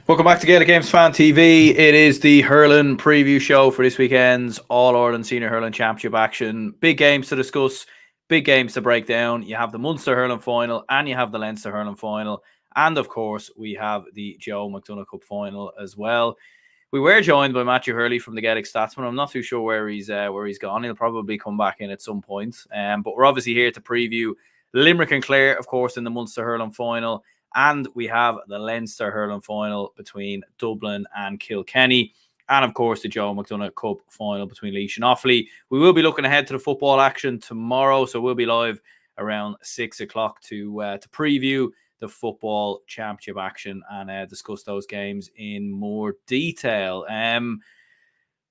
Welcome back to Gaelic Games Fan TV. It is the Hurling preview show for this weekend's All-Ireland Senior Hurling Championship action. Big games to discuss, big games to break down. You have the Munster Hurling Final and you have the Leinster Hurling Final. And of course, we have the Joe McDonagh Cup Final as well. We were joined by Matthew Hurley from the Gaelic Statsman. I'm not too sure where he's gone. He'll probably come back in at some point. But we're obviously here to preview Limerick and Clare, of course, in the Munster Hurling Final. And we have the Leinster Hurling Final between Dublin and Kilkenny. And, of course, the Joe McDonagh Cup Final between Laois and Offaly. We will be looking ahead to the football action tomorrow. So we'll be live around 6 o'clock to preview the football championship action and discuss those games in more detail.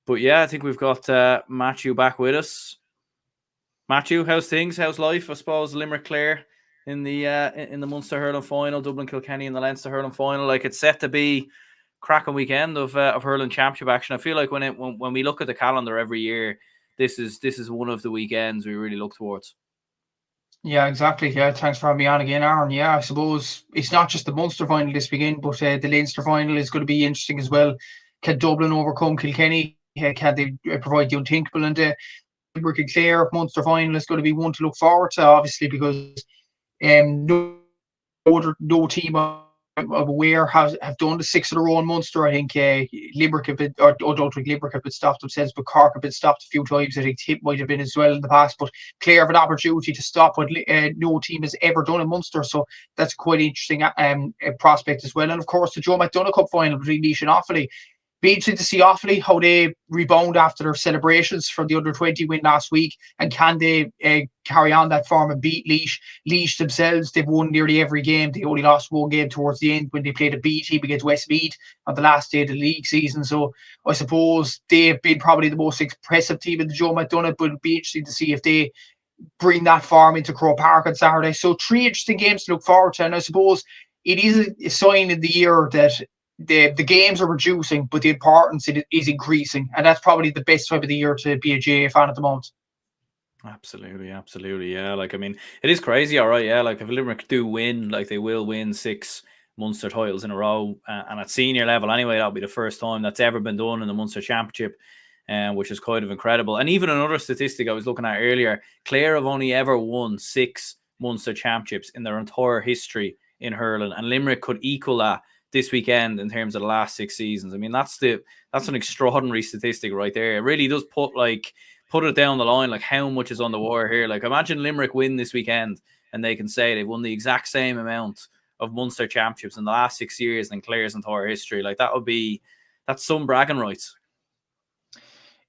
But, yeah, I think we've got Matthew back with us. Matthew, how's things? How's life? I suppose Limerick Clare in the Munster Hurling Final, Dublin Kilkenny in the Leinster Hurling Final. Like, it's set to be cracking weekend of hurling championship action. I feel like when we look at the calendar every year, this is one of the weekends we really look towards. Yeah, exactly. Yeah, thanks for having me on again, Aaron. Yeah, I suppose it's not just the Munster final this weekend, but the Leinster final is going to be interesting as well. Can Dublin overcome Kilkenny? Can they provide the unthinkable? And the Limerick and Clare Munster final is going to be one to look forward to, obviously, because no team I'm aware have done the 6 in a row in Munster. I think Limerick have been, or I don't think Limerick have been stopped themselves, but Cork have been stopped a few times. I think Tip might have been as well in the past, but Clare have an opportunity to stop what no team has ever done in Munster. So that's quite interesting prospect as well. And of course, the Joe McDonagh Cup final between Laois and Offaly. Be interesting to see Offaly, how they rebound after their celebrations from the under-20 win last week, and can they carry on that form and beat Laois. Laois themselves, they've won nearly every game. They only lost one game towards the end when they played a B team against Westmeath on the last day of the league season. So I suppose they've been probably the most impressive team in the Joe McDonagh, but it'd be interesting to see if they bring that form into Croke Park on Saturday. So 3 interesting games to look forward to, and I suppose it is a sign in the year that the games are reducing, but the importance is increasing, and that's probably the best time of the year to be a GA fan at the moment. Absolutely, yeah. Like, I mean, it is crazy, all right, yeah. Like, if Limerick do win, like, they will win 6 Munster titles in a row, and at senior level anyway, that'll be the first time that's ever been done in the Munster Championship, which is kind of incredible. And even another statistic I was looking at earlier, Clare have only ever won 6 Munster Championships in their entire history in hurling, and Limerick could equal that this weekend in terms of the last 6 seasons. I mean, that's an extraordinary statistic right there. It really does put it down the line, like how much is on the wire here. Like, imagine Limerick win this weekend and they can say they've won the exact same amount of Munster championships in the last 6 years in Clare's entire history. Like, that's some bragging rights.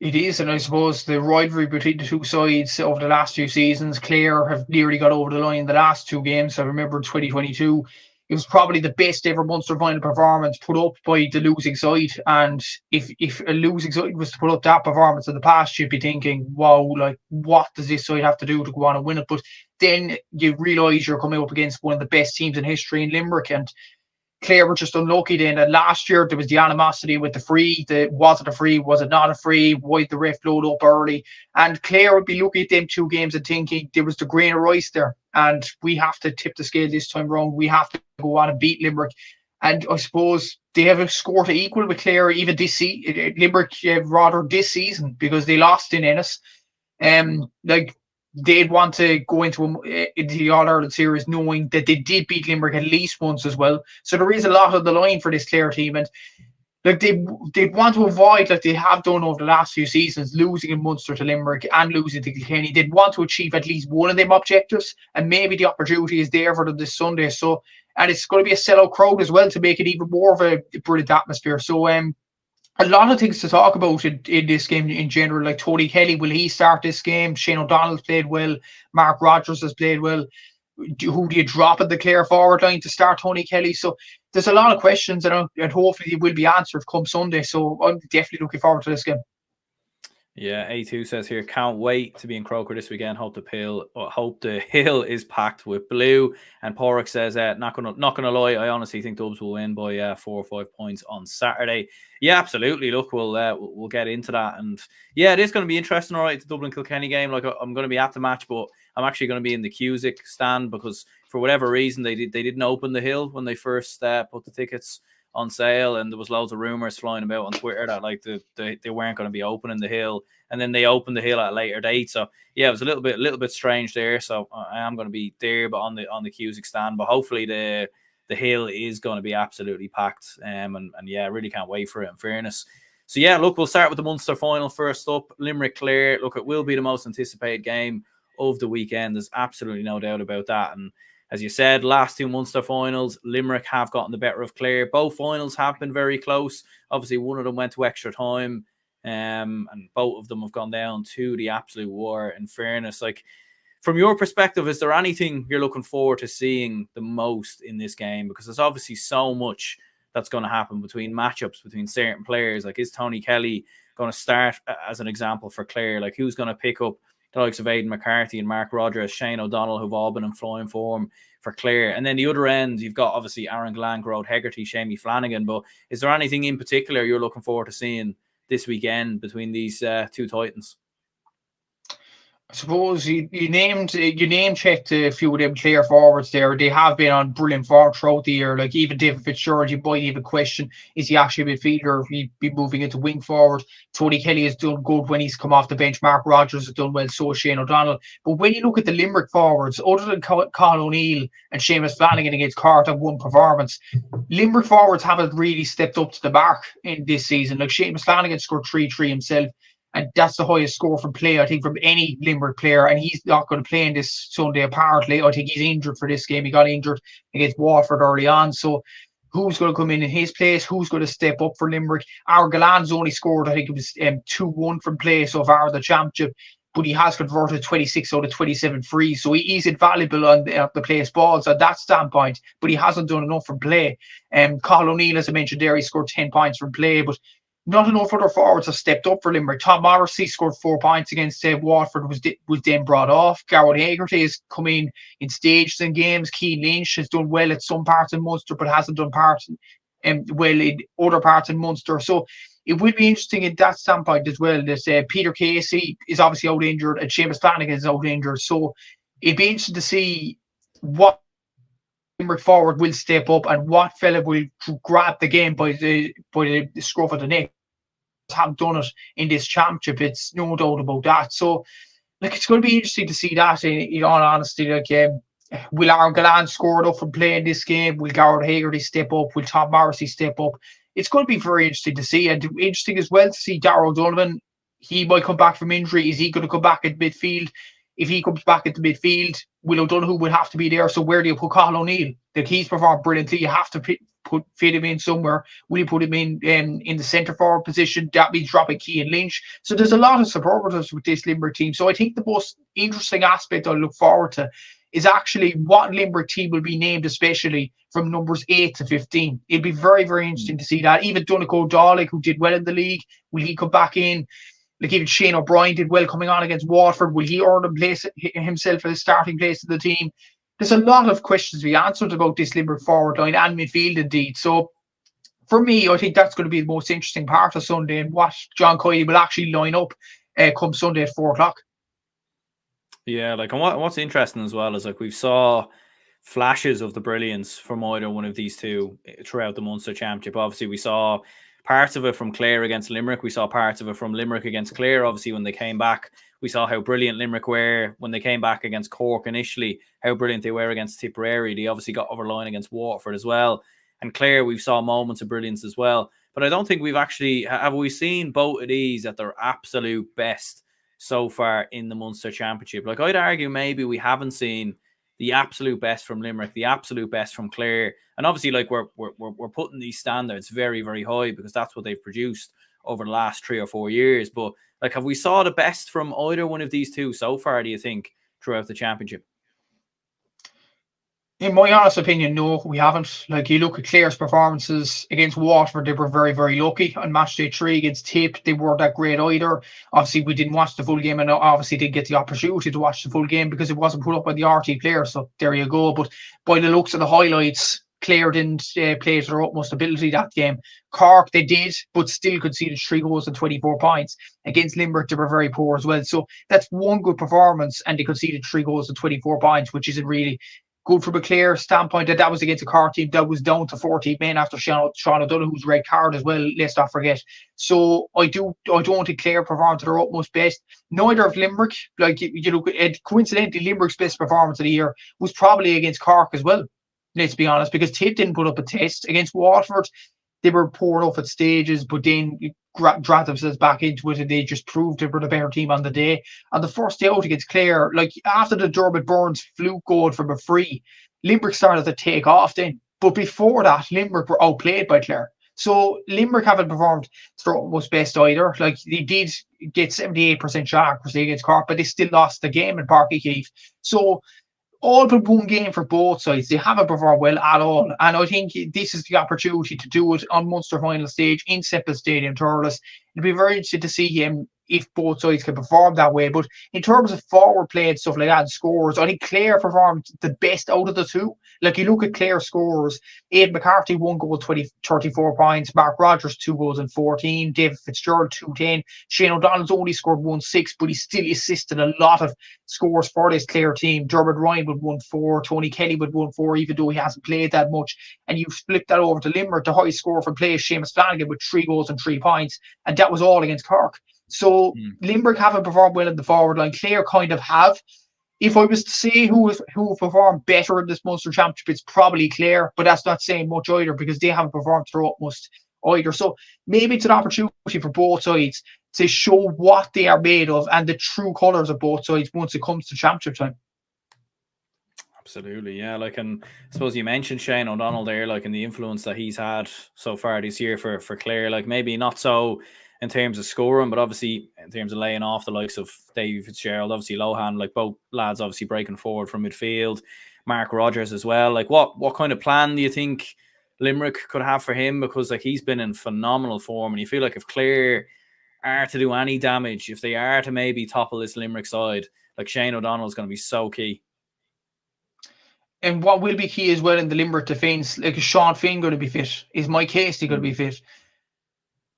It is, and I suppose the rivalry between the two sides over the last few seasons, Clare have nearly got over the line in the last 2 games. I remember 2022, it was probably the best ever Munster final performance put up by the losing side. And if a losing side was to put up that performance in the past, you'd be thinking, wow, like, what does this side have to do to go on and win it? But then you realise you're coming up against one of the best teams in history in Limerick, and Clare were just unlucky then. And last year there was the animosity with the free. Was it a free? Was it not a free? Why did the ref load up early? And Clare would be looking at them 2 games and thinking there was the grain of rice there, and we have to tip the scale this time around. We have to go on and beat Limerick. And I suppose they have a score to equal with Clare even this season. Limerick rather this season, because they lost in Ennis. Like, they'd want to go into the All-Ireland series knowing that they did beat Limerick at least once as well. So there is a lot on the line for this Clare team, and like, they'd want to avoid, like they have done over the last few seasons, losing in Munster to Limerick and losing to Kilkenny. They'd want to achieve at least one of them objectives, and maybe the opportunity is there for them this Sunday. So, and it's going to be a sellout crowd as well to make it even more of a brilliant atmosphere. So a lot of things to talk about in this game in general. Like, Tony Kelly, will he start this game? Shane O'Donnell's played well. Mark Rogers has played well. Who do you drop at the Clare forward line to start Tony Kelly? So there's a lot of questions, and hopefully they will be answered come Sunday. So I'm definitely looking forward to this game. Yeah, A2 says here, can't wait to be in Croker this weekend. Hope the hill is packed with blue. And Porrick says, not gonna lie, I honestly think Dubs will win by 4 or 5 points on Saturday. Yeah, absolutely. Look, we'll get into that, and yeah, it is going to be interesting. All right, the Dublin Kilkenny game. Like, I'm going to be at the match, but I'm actually going to be in the Cusick stand because for whatever reason they didn't open the hill when they first put the tickets on sale, and there was loads of rumors flying about on Twitter that like they weren't going to be opening the hill, and then they opened the hill at a later date. So yeah, it was a little bit strange there. So I am going to be there, but on the Cusick stand. But hopefully the hill is going to be absolutely packed. And yeah, I really can't wait for it, in fairness. So yeah, look, we'll start with the Munster final first up. Limerick Clare. Look, it will be the most anticipated game of the weekend. There's absolutely no doubt about that. And as you said, last two Munster finals, Limerick have gotten the better of Clare. Both finals have been very close. Obviously, one of them went to extra time, and both of them have gone down to the absolute war, in fairness. Like, from your perspective, is there anything you're looking forward to seeing the most in this game? Because there's obviously so much that's going to happen between matchups, between certain players. Like, is Tony Kelly going to start as an example for Clare? Like, who's going to pick up the likes of Aidan McCarthy and Mark Rogers, Shane O'Donnell, who've all been in flying form for Clare? And then the other end, you've got obviously Aaron Glenn, Grode Hegarty, Shamie Flanagan. But is there anything in particular you're looking forward to seeing this weekend between these two Titans? I suppose you name checked a few of them Clare forwards there. They have been on brilliant form throughout the year. Like even David Fitzgerald, you might even question, is he actually a midfielder? He'd be moving into wing forward. Tony Kelly has done good when he's come off the bench. Mark Rogers has done well, so has Shane O'Donnell. But when you look at the Limerick forwards, other than Colin O'Neill and Seamus Flanagan against Cork at one performance, Limerick forwards haven't really stepped up to the mark in this season. Like Seamus Flanagan scored 3-3 himself. And that's the highest score from play, I think, from any Limerick player. And he's not going to play in this Sunday, apparently. I think he's injured for this game. He got injured against Waterford early on. So who's going to come in his place? Who's going to step up for Limerick? Aaron Gallan's only scored, I think it was 2-1 from play so far in the championship. But he has converted 26 out of 27 frees. So he's invaluable on the place balls at that standpoint. But he hasn't done enough from play. Colin O'Neill, as I mentioned there, he scored 10 points from play. But not enough other forwards have stepped up for Limerick. Tom Morrissey scored 4 points against Waterford, was then brought off. Garrod Hegarty has come in stages in games. Keane Lynch has done well at some parts in Munster, but hasn't done well in other parts in Munster. So it will be interesting in that standpoint as well. That Peter Casey is obviously out injured and Seamus Flanagan is out injured. So it'd be interesting to see what Limerick forward will step up and what fella will grab the game by the scruff of the neck. Have done it in this championship, it's no doubt about that. So like, it's going to be interesting to see that in all honesty. Like, will Aaron Gallan score enough from playing this game? Will Garrod Hegarty step up? Will Tom Morrissey step up? It's going to be very interesting to see, and interesting as well to see Darragh O'Donovan. He might come back from injury. Is he going to come back at midfield? If he comes back at the midfield, Will O'Donoghue will have to be there. So where do you put Colin O'Neill? Like, he's performed brilliantly. You have to fit him in somewhere. Will you put him in the centre forward position? That means dropping Keane Lynch. So there's a lot of superlatives with this Limerick team. So I think the most interesting aspect I look forward to is actually what Limerick team will be named, especially from numbers 8 to 15. It'll be very, very interesting to see that. Even Donegal Dalek, who did well in the league, will he come back in? Like, even Shane O'Brien did well coming on against Waterford. Will he earn himself a starting place in the team? There's a lot of questions to be answered about this Limerick forward line and midfield indeed. So for me, I think that's going to be the most interesting part of Sunday, and what John Coyle will actually line up come Sunday at 4 o'clock. Yeah, like, and what's interesting as well is, like, we saw flashes of the brilliance from either one of these two throughout the Munster Championship. Obviously, we saw parts of it from Clare against Limerick. We saw parts of it from Limerick against Clare. Obviously, when they came back, we saw how brilliant Limerick were when they came back against Cork initially, how brilliant they were against Tipperary. They obviously got over the line against Waterford as well. And Clare, we saw moments of brilliance as well. But I don't think we've actually, have we seen both of these at their absolute best so far in the Munster Championship? Like, I'd argue maybe we haven't seen the absolute best from Limerick, the absolute best from Clare. And obviously, like, we're putting these standards very, very high because that's what they've produced over the last 3 or 4 years. But, like, have we saw the best from either one of these two so far, do you think, throughout the championship? In my honest opinion, no, we haven't. Like, you look at Clare's performances against Waterford, they were very, very lucky. On match day 3 against Tip, they weren't that great either. Obviously, we didn't watch the full game, and obviously didn't get the opportunity to watch the full game because it wasn't put up by the RT players. So there you go. But by the looks of the highlights, Clare didn't play to their utmost ability that game. Cork, they did, but still conceded 3 goals and 24 points. Against Limerick, they were very poor as well. So that's one good performance, and they conceded 3 goals and 24 points, which isn't really good from a Clare standpoint that was against a Cork team that was down to 14 men after Sean O'Donoghue's red card as well, let's not forget. So I don't think Clare performed to their utmost best. Neither of Limerick. Like, you look at, coincidentally, Limerick's best performance of the year was probably against Cork as well, let's be honest, because Tip didn't put up a test. Against Waterford, they were poor enough at stages, but then dragged themselves back into it, and they just proved they were the better team on the day. On the first day out against Clare, like after the Dermot Burns fluke goal from a free, Limerick started to take off then. But before that, Limerick were outplayed by Clare. So Limerick haven't performed to their most best either. Like, they did get 78% shot accuracy against Cork, but they still lost the game in Páirc Uí Chaoimh. So all but one game for both sides. They haven't performed well at all. And I think this is the opportunity to do it on Munster final stage in Semple Stadium, Thurles. It'll be very interesting to see if both sides can perform that way. But in terms of forward play and stuff like that, and scores, I think Clare performed the best out of the two. Like, you look at Clare scores, Aidan McCarthy 1 goal, 34 points, Mark Rogers 2 goals and 14, David Fitzgerald 2-10, Shane O'Donnell's only scored 1-6, but he still assisted a lot of scores for this Clare team. Dermot Ryan with 1-4, Tony Kelly with 1-4, even though he hasn't played that much. And you flip that over to Limerick, the highest score for play is Seamus Flanagan with 3 goals and 3 points, and that was all against Cork. So Limerick haven't performed well in the forward line. Clare kind of have. If I was to say who performed better in this Munster Championship, it's probably Clare, but that's not saying much either, because they haven't performed to their utmost either. So maybe it's an opportunity for both sides to show what they are made of and the true colours of both sides once it comes to championship time. Absolutely, yeah. Like, and I suppose you mentioned Shane O'Donnell there, like, and the influence that he's had so far this year for Clare. Like, maybe not so in terms of scoring, but obviously in terms of laying off the likes of Davy Fitzgerald, obviously Lohan, like both lads obviously breaking forward from midfield, Mark Rogers as well. Like, what kind of plan do you think Limerick could have for him? Because, like, he's been in phenomenal form, and you feel like if Clare are to do any damage, if they are to maybe topple this Limerick side, like, Shane O'Donnell is going to be so key. And what will be key as well in the Limerick defence, like, is Sean Finn going to be fit? Is Mike Hasty going to be fit?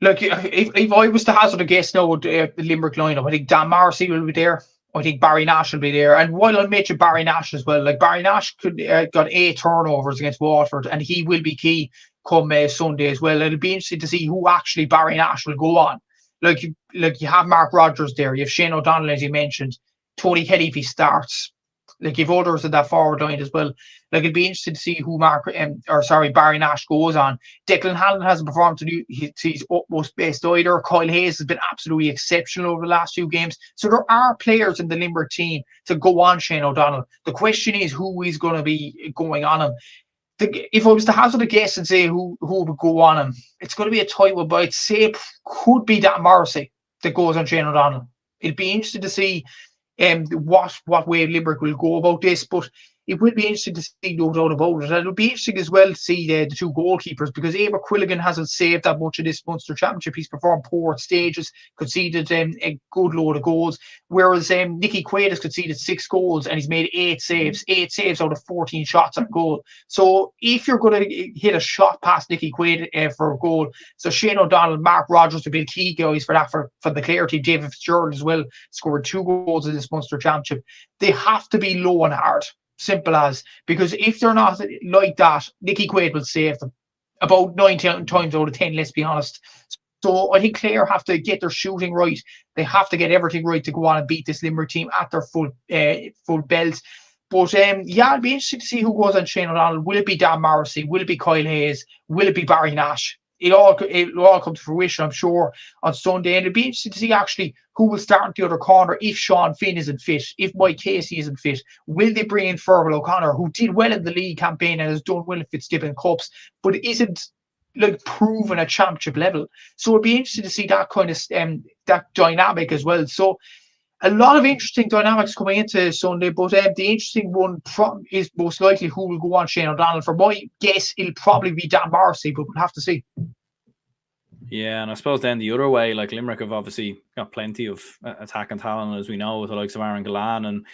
Look, if I was to hazard a guess now with the Limerick lineup, I think Dan Morrissey will be there. I think Barry Nash will be there. And while I mention Barry Nash as well, like, Barry Nash got 8 turnovers against Waterford, and he will be key come Sunday as well. It'll be interesting to see who actually Barry Nash will go on. Like you have Mark Rogers there, you have Shane O'Donnell, as you mentioned, Tony Kelly if he starts. Like, you've others in that forward line as well. Like, it'd be interesting to see who Barry Nash goes on. Declan Hanlon hasn't performed to his utmost best either. Kyle Hayes has been absolutely exceptional over the last few games. So there are players in the Limerick team to go on Shane O'Donnell. The question is who is going to be going on him. If I was to hazard a guess and say who would go on him, it's going to be a tight one, but I'd say it could be that Morrissey that goes on Shane O'Donnell. It'd be interesting to see what way Limerick will go about this, but it will be interesting to see, no doubt about it. And it'll be interesting as well to see the two goalkeepers, because Eamon Quilligan hasn't saved that much in this Munster Championship. He's performed poor at stages, conceded a good load of goals, whereas Nicky Quaid has conceded 6 goals and he's made 8 saves out of 14 shots on goal. So if you're going to hit a shot past Nicky Quaid for a goal, so Shane O'Donnell, Mark Rogers will be key guys for that, for the Clare team. David Fitzgerald as well scored 2 goals in this Munster Championship. They have to be low and hard. Simple as, because if they're not like that, Nicky Quaid will save them about 9 times out of 10, let's be honest. So I think Clare have to get their shooting right. They have to get everything right to go on and beat this Limerick team at their full belt. But it'll be interesting to see who goes on Shane O'Donnell. Will it be Dan Morrissey? Will it be Kyle Hayes? Will it be Barry Nash? It'll all come to fruition, I'm sure, on Sunday. And it'll be interesting to see actually who will start in the other corner if Sean Finn isn't fit, if Mike Casey isn't fit. Will they bring in Fergal O'Connor, who did well in the league campaign and has done well in Fitzgibbon Cups, but isn't like proven at championship level? So it'll be interesting to see that kind of that dynamic as well. So a lot of interesting dynamics coming into Sunday, but the interesting one is most likely who will go on Shane O'Donnell. For my guess, it'll probably be Dan Morrissey, but we'll have to see. Yeah, and I suppose then the other way, like, Limerick have obviously got plenty of attacking talent, as we know, with the likes of Aaron Gillan and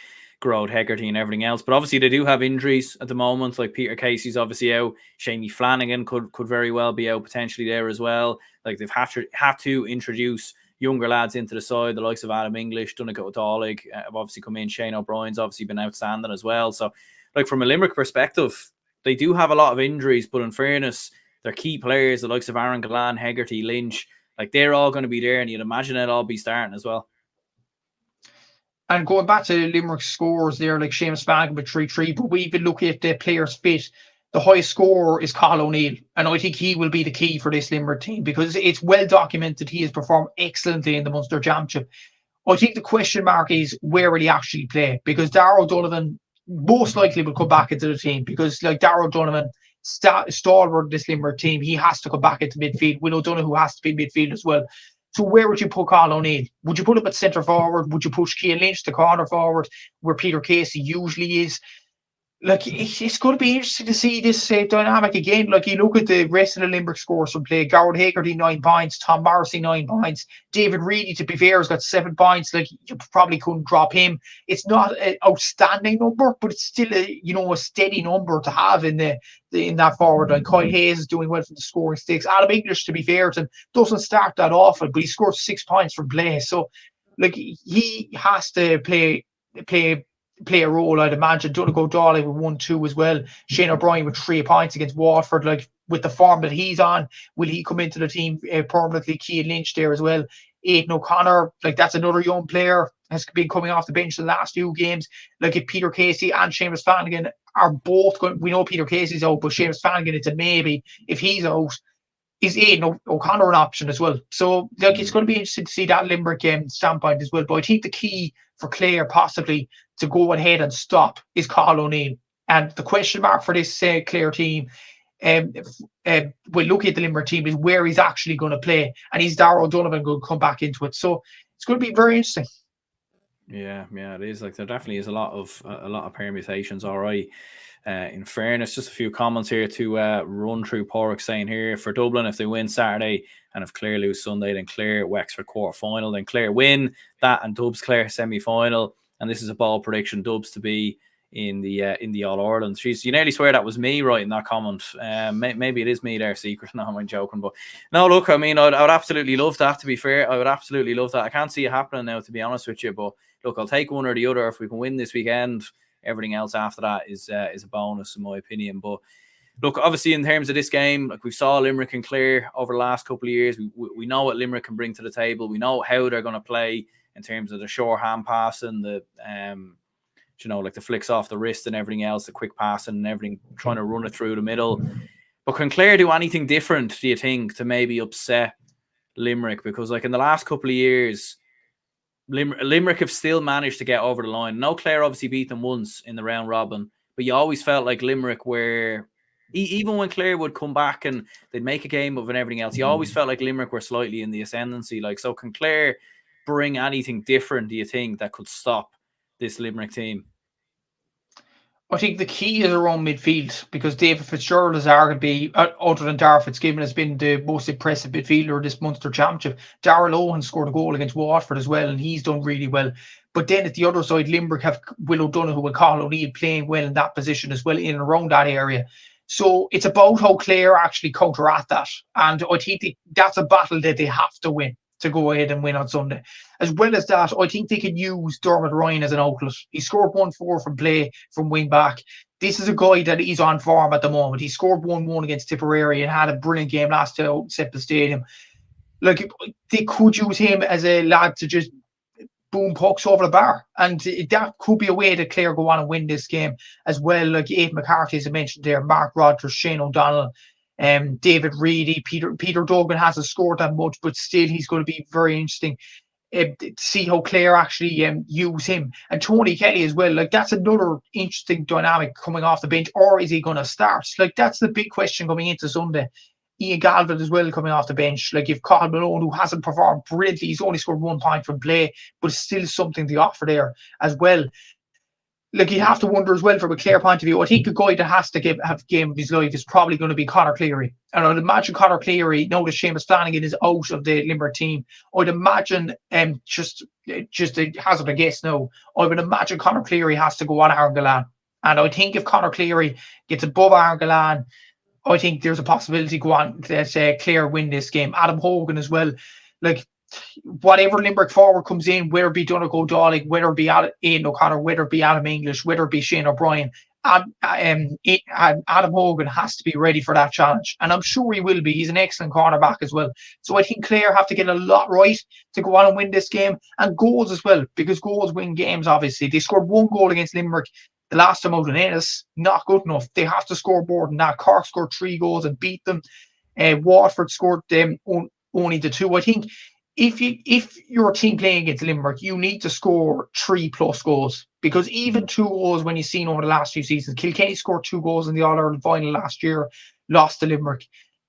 Gerard Hegarty and everything else. But obviously they do have injuries at the moment. Like, Peter Casey's obviously out. Shamey Flanagan could very well be out potentially there as well. Like, they've had to introduce younger lads into the side, the likes of Adam English, Donegal O'Dollig have obviously come in. Shane O'Brien's obviously been outstanding as well. So like from a Limerick perspective, they do have a lot of injuries, but in fairness, their key players, the likes of Aaron Gallan, Hegarty, Lynch, like they're all going to be there, and you'd imagine they'll all be starting as well. And going back to Limerick scores there, like Seamus Flanagan with 3-3, but we even look at the players fit. The highest scorer is Cathal O'Neill, and I think he will be the key for this Limerick team because it's well documented he has performed excellently in the Munster Championship. I think the question mark is where will he actually play, because Darragh O'Donovan most likely will come back into the team because like Darragh O'Donovan, stalwart of this Limerick team, he has to come back into midfield. Will O'Donoghue has to be midfield as well. So where would you put Cathal O'Neill? Would you put him at centre forward? Would you push Cian Lynch to corner forward where Peter Casey usually is? Like, it's going to be interesting to see this dynamic again. Like, you look at the rest of the Limerick scores from play. Garrett Hegarty, 9 points. Tom Morrissey, 9 points. David Reedy, to be fair, has got 7 points. Like, you probably couldn't drop him. It's not an outstanding number, but it's still a steady number to have in that forward line. Kyle Hayes is doing well from the scoring stakes. Adam English, to be fair to him, doesn't start that often, but he scored 6 points from play. So, like, he has to play a role, I'd imagine. Donegal Dawley with 1-2 as well. Shane O'Brien with 3 points against Waterford. Like, with the form that he's on, will he come into the team permanently? Cian Lynch there as well. Aidan O'Connor, like, that's another young player, has been coming off the bench the last few games. Like, if Peter Casey and Seamus Flanagan are both going, we know Peter Casey's out, but Seamus Flanagan, it's a maybe. If he's out, is Aidan O'Connor an option as well? So, like, it's going to be interesting to see that Limerick standpoint as well. But I think the key for Clare possibly to go ahead and stop is Cathal O'Neill. And the question mark for this Clare team, we look at the Limerick team, is where he's actually going to play. And is Darragh O'Donovan going to come back into it? So it's going to be very interesting. Yeah, it is. Like, there definitely is a lot of permutations. All right. In fairness, just a few comments here to run through. Porrick saying here, for Dublin, if they win Saturday and if Clare lose Sunday, then Clare Wexford quarter final, then Clare win that and Dubs Clare semi final. And this is a bold prediction: Dubs to be in the All Ireland. Jeez, you nearly swear that was me writing that comment. Maybe it is me there, secret. No, I'm joking. But no, look, I mean, I would absolutely love that. To be fair, I would absolutely love that. I can't see it happening now, to be honest with you. But look, I'll take one or the other. If we can win this weekend, everything else after that is a bonus, in my opinion. But look, obviously, in terms of this game, like we saw Limerick and Clare over the last couple of years, we know what Limerick can bring to the table. We know how they're going to play in terms of the short hand passing, the like the flicks off the wrist and everything else, the quick passing and everything, trying to run it through the middle. But can Clare do anything different, do you think, to maybe upset Limerick? Because like in the last couple of years, Limerick have still managed to get over the line. No, Clare obviously beat them once in the round robin, but you always felt like Limerick were, even when Clare would come back and they'd make a game of and everything else, you always felt like Limerick were slightly in the ascendancy. Like, so can Clare bring anything different, do you think, that could stop this Limerick team? I think the key is around midfield, because David Fitzgerald is arguably, other than Darragh Fitzgibbon, has been the most impressive midfielder of this Munster Championship. Darragh Lohan scored a goal against Waterford as well, and he's done really well. But then at the other side, Limerick have Will O'Donoghue and Cathal O'Neill playing well in that position as well, in and around that area. So it's about how Clare actually counteract that. And I think that's a battle that they have to win to go ahead and win on Sunday. As well as that, I think they can use Dermot Ryan as an outlet. He scored 1-4 from play from wing back. This is a guy that is on form at the moment. He scored 1-1 against Tipperary and had a brilliant game last time out at Semple Stadium. Like, they could use him as a lad to just boom pucks over the bar. And that could be a way that Clare go on and win this game as well. Like Aidan McCarthy, as I mentioned there, Mark Rogers, Shane O'Donnell, David Reedy, Peter Duggan hasn't scored that much, but still he's going to be very interesting to see how Clare actually use him. And Tony Kelly as well. Like, that's another interesting dynamic coming off the bench. Or is he going to start? Like, that's the big question coming into Sunday. Ian Galvin as well coming off the bench. Like, if Cathal Malone, who hasn't performed brilliantly, he's only scored 1 point from play, but still something to offer there as well. Like, you have to wonder as well from a Clare point of view. I think a guy that has to have game of his life is probably going to be Conor Cleary. And I'd imagine Conor Cleary, now that Seamus Flanagan is out of the Limerick team, I'd imagine, just a hazard a guess now, I would imagine Conor Cleary has to go on Aaron Gallan. And I think if Conor Cleary gets above Aaron Gallan, I think there's a possibility go on that Clare win this game. Adam Hogan as well. Like, whatever Limerick forward comes in, whether it be Donegal Dawley, whether it be Aidan O'Connor, whether it be Adam English, whether it be Shane O'Brien, Adam Hogan has to be ready for that challenge, and I'm sure he will be. He's an excellent cornerback as well. So I think Clare have to get a lot right to go on and win this game, and goals as well, because goals win games. Obviously, they scored 1 goal against Limerick the last time out in Ennis. Not good enough. They have to score more than that. Cork scored 3 goals and beat them. Waterford scored them only the 2. I think if you're a team playing against Limerick, you need to score 3+ goals, because even 2 goals, when you've seen over the last few seasons, Kilkenny scored 2 goals in the All-Ireland final last year, lost to Limerick.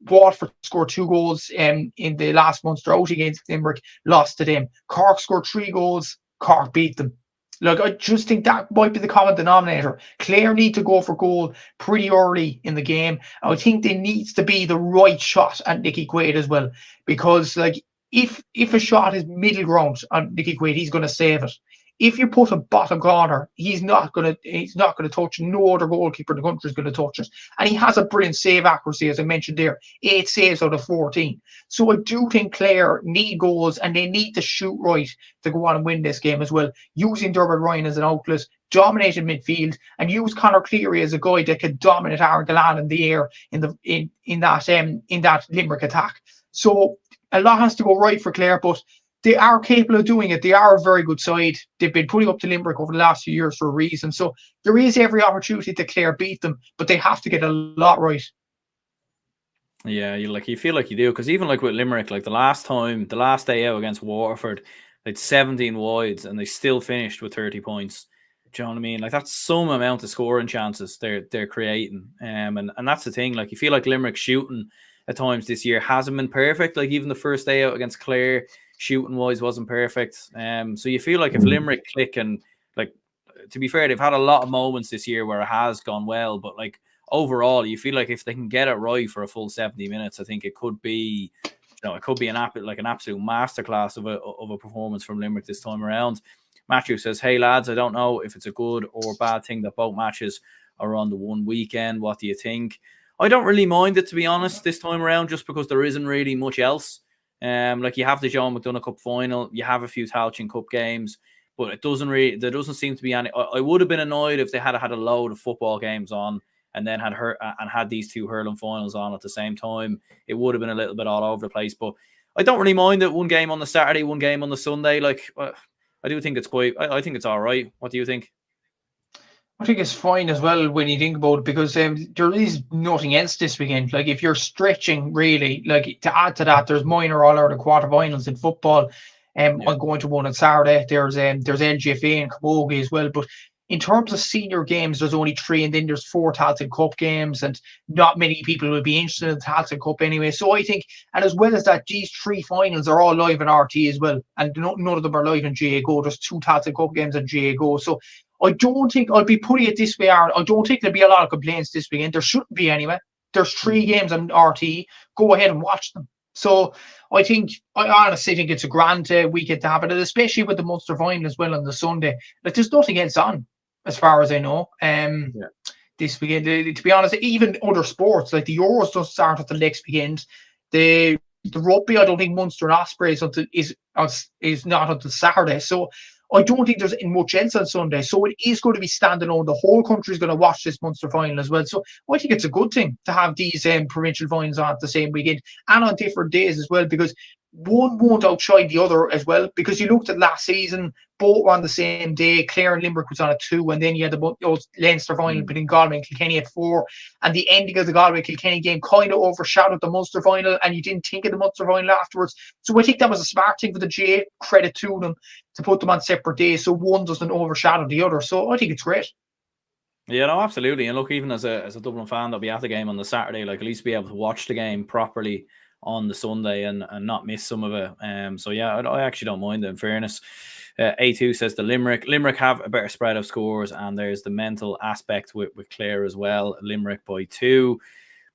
Waterford scored 2 goals in the last Munster out against Limerick, lost to them. Cork scored 3 goals, Cork beat them. Look, I just think that might be the common denominator. Clare need to go for goal pretty early in the game. I think there needs to be the right shot at Nicky Quaid as well, because like if a shot is middle ground on Nicky Quaid, he's going to save it. If you put a bottom corner, he's not going to touch. No other goalkeeper in the country is going to touch it. And he has a brilliant save accuracy, as I mentioned there, 8 saves out of 14. So I do think Clare need goals, and they need to shoot right to go on and win this game as well, using Dermot Ryan as an outlet, dominating midfield, and use Conor Cleary as a guy that could dominate Aaron Gillane in the air in that Limerick attack. So a lot has to go right for Clare, but they are capable of doing it. They are a very good side. They've been putting up to Limerick over the last few years for a reason. So there is every opportunity that Clare beat them, but they have to get a lot right. Yeah, you feel like you do, because even like with Limerick, like the last day out against Waterford, they'd 17 wides and they still finished with 30 points. Do you know what I mean? Like that's some amount of scoring chances they're creating. And that's the thing. Like you feel like Limerick shooting at times this year hasn't been perfect. Like even the first day out against Clare, shooting wise wasn't perfect. So you feel like if Limerick click, and like to be fair, they've had a lot of moments this year where it has gone well, but like overall, you feel like if they can get it right for a full 70 minutes, I think it could be, it could be an absolute masterclass of a performance from Limerick this time around. Matthew says, "Hey lads, I don't know if it's a good or bad thing that both matches are on the one weekend. What do you think?" I don't really mind it, to be honest, this time around, just because there isn't really much else. Like you have the John McDonagh Cup final, you have a few Tailteann Cup games, but there doesn't seem to be any. I would have been annoyed if they had a load of football games on and then had these 2 hurling finals on at the same time. It would have been a little bit all over the place, but I don't really mind it. One game on the Saturday, one game on the Sunday. Like I do think it's I think it's all right. What do you think? I think it's fine as well when you think about it, because there is nothing else this weekend. Like if you're stretching really, like to add to that, there's minor all-Ireland quarterfinals in football. I'm going to one on Saturday. There's LGFA and Camogie as well. But in terms of senior games, there's only 3, and then there's 4 Tailteann Cup games, and not many people will be interested in the Tailteann Cup anyway. So I think, and as well as that, these 3 finals are all live on RT as well, and none of them are live on GA Go. There's 2 Tailteann Cup games on GA Go. So I don't think, I'll be putting it this way, Aaron, I don't think there'll be a lot of complaints this weekend. There shouldn't be anyway. There's 3 games on RT. Go ahead and watch them. So I honestly think it's a grand weekend to have it, and especially with the Munster final as well on the Sunday. Like there's nothing else on, as far as I know. This weekend, to be honest, even other sports like the Euros don't start at the next weekend. The rugby, I don't think Munster and Osprey is not until Saturday. So I don't think there's much else on Sunday. So it is going to be standalone. The whole country is going to watch this Munster final as well. So I think it's a good thing to have these provincial finals on at the same weekend and on different days as well, because one won't outshine the other as well. Because you looked at last season, both were on the same day. Clare and Limerick was on at 2, and then you had the Leinster final between Galway and Kilkenny at 4. And the ending of the Galway-Kilkenny game kind of overshadowed the Munster final, and you didn't think of the Munster final afterwards. So I think that was a smart thing for the GA. Credit to them to put them on separate days, so one doesn't overshadow the other. So I think it's great. Yeah, no, absolutely. And look, even as a Dublin fan that'll be at the game on the Saturday, like at least be able to watch the game properly on the Sunday and not miss some of it. So yeah, I actually don't mind it, in fairness. A2 says the Limerick have a better spread of scores, and there's the mental aspect with Clare as well. Limerick by 2.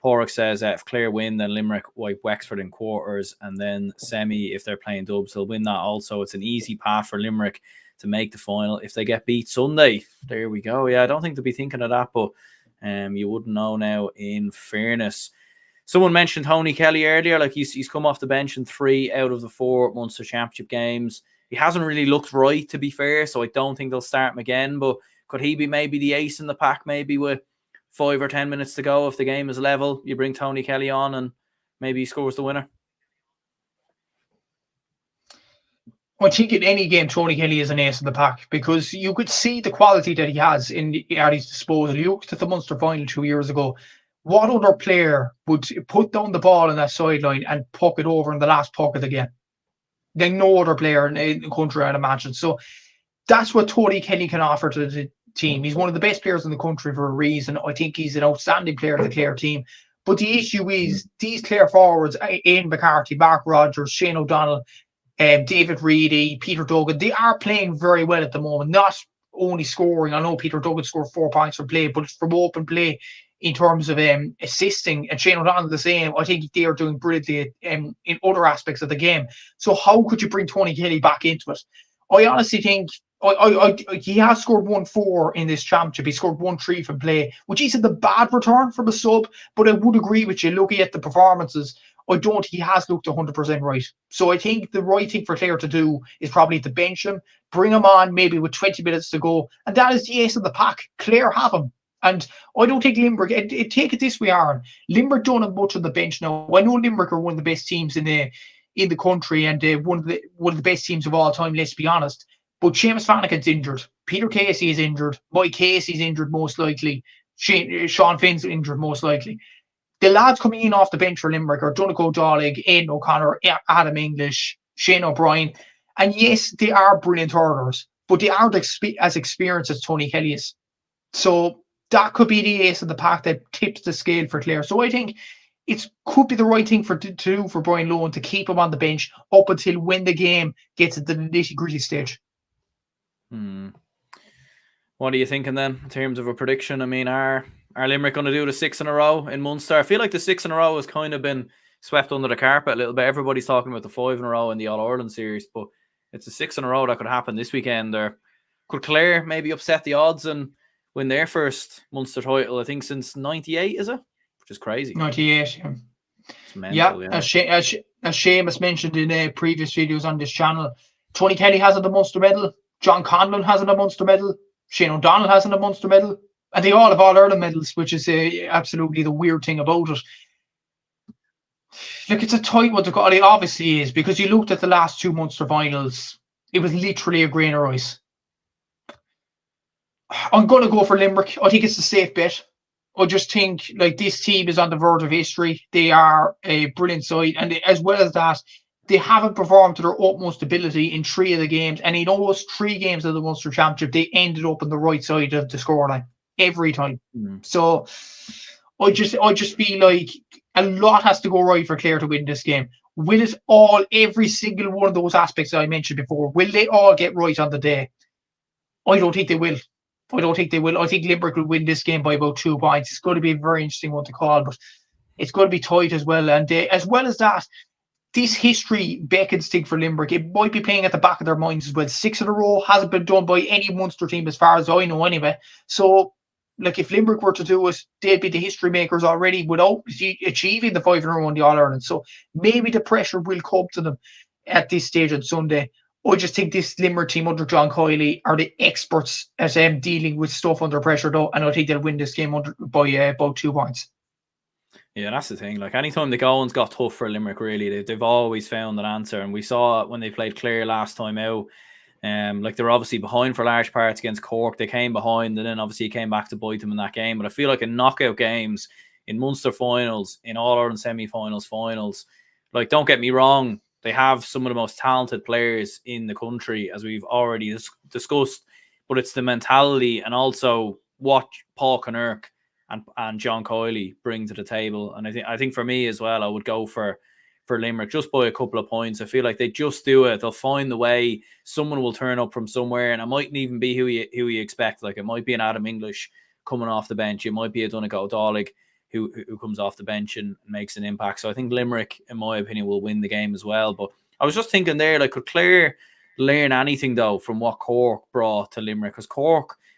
Porrick says if Clare win, then Limerick wipe Wexford in quarters, and then semi if they're playing dubs, they'll win that also. It's an easy path for Limerick to make the final if they get beat Sunday. There we go. Yeah, I don't think they'll be thinking of that, but you wouldn't know now, in fairness. Someone mentioned Tony Kelly earlier. Like he's come off the bench in 3 out of the 4 Munster Championship games. He hasn't really looked right, to be fair, so I don't think they'll start him again. But Could he be maybe the ace in the pack, maybe with 5 or 10 minutes to go? If the game is level, you bring Tony Kelly on and maybe he scores the winner. I think in any game, Tony Kelly is an ace in the pack, because you could see the quality that he has at his disposal. You looked at the Munster final 2 years ago. What other player would put down the ball on that sideline and puck it over in the last puck of the game? Then no other player in the country, I'd imagine. So that's what Tony Kelly can offer to the team. He's one of the best players in the country for a reason. I think he's an outstanding player to the Clare team. But the issue is these Clare forwards, Ian McCarthy, Mark Rogers, Shane O'Donnell, David Reedy, Peter Duggan, they are playing very well at the moment. Not only scoring. I know Peter Duggan scored 4 points from play, but from open play in terms of assisting, and Shane O'Donnell the same. I think they are doing brilliantly in other aspects of the game. So how could you bring Tony Kelly back into it? I honestly think he has scored 1-4 in this championship. He scored 1-3 from play, which isn't a bad return from a sub, but I would agree with you, looking at the performances, I don't think he has looked 100% right. So I think the right thing for Clare to do is probably to bench him, bring him on maybe with 20 minutes to go, and that is the ace of the pack. Clare have him. And I don't think Limerick, take it this way, Aaron, Limerick don't have much on the bench now. I know Limerick are one of the best teams in the country, and one of the best teams of all time, let's be honest. But Seamus Flanagan's injured. Peter Casey is injured. Mike Casey's injured most likely. Sean Finn's injured most likely. The lads coming in off the bench for Limerick are Donegal Dollig, Aidan O'Connor, Adam English, Shane O'Brien. And yes, they are brilliant hurlers, but they aren't as experienced as Tony Kelly is. So that could be the ace of the pack that tips the scale for Clare. So I think it could be the right thing to do for Brian Lohan, to keep him on the bench up until when the game gets at the nitty-gritty stage. What are you thinking then in terms of a prediction? I mean, are Limerick going to do the 6 in a row in Munster? I feel like the 6 in a row has kind of been swept under the carpet a little bit. Everybody's talking about the 5 in a row in the All-Ireland series, but it's a 6 in a row that could happen this weekend. Or could Clare maybe upset the odds and win their first Munster title, I think, since 98, is it? Which is crazy. 98, yeah. It's mental, yeah. As Seamus mentioned in previous videos on this channel, Tony Kelly has a Munster medal, John Conlon has a Munster medal, Shane O'Donnell has a Munster medal, and they all have All-Ireland medals, which is absolutely the weird thing about it. Look, it's a tight one to call. It obviously is, because you looked at the last 2 Munster finals, it was literally a grain of rice. I'm going to go for Limerick. I think it's a safe bet. I just think like this team is on the verge of history. They are a brilliant side, and as well as that, they haven't performed to their utmost ability in 3 of the games. And in those 3 games of the Munster Championship, they ended up on the right side of the scoreline every time. So I just feel like a lot has to go right for Clare to win this game. Will it all, every single one of those aspects that I mentioned before, will they all get right on the day? I don't think they will. I think Limerick will win this game by about 2 points. It's going to be a very interesting one to call, but it's going to be tight as well. And as well as that, this history beckons thing for Limerick. It might be playing at the back of their minds as well. 6 in a row hasn't been done by any Munster team as far as I know anyway. So, like, if Limerick were to do it, they'd be the history makers already without achieving the 5 in a row in the All-Ireland. So maybe the pressure will come to them at this stage on Sunday. I just think this Limerick team under John Coyley are the experts at dealing with stuff under pressure, though, and I think they'll win this game by about 2 points. Yeah, that's the thing. Like, anytime the goings got tough for Limerick, really, they've always found an answer. And we saw it when they played Clare last time out. Like, they were obviously behind for large parts against Cork. They came behind, and then obviously it came back to bite them in that game. But I feel like in knockout games, in Munster finals, in All-Ireland semi-finals, finals, like, don't get me wrong, they have some of the most talented players in the country, as we've already discussed. But it's the mentality and also what Paul Kinnerk and John Coyley bring to the table. And I think for me as well, I would go for Limerick just by a couple of points. I feel like they just do it. They'll find the way. Someone will turn up from somewhere, and it mightn't even be who you expect. Like, it might be an Adam English coming off the bench. It might be a Donegal Dollig who comes off the bench and makes an impact. So I think Limerick, in my opinion, will win the game as well. But I was just thinking there, like, could Clare learn anything, though, from what Cork brought to Limerick? Because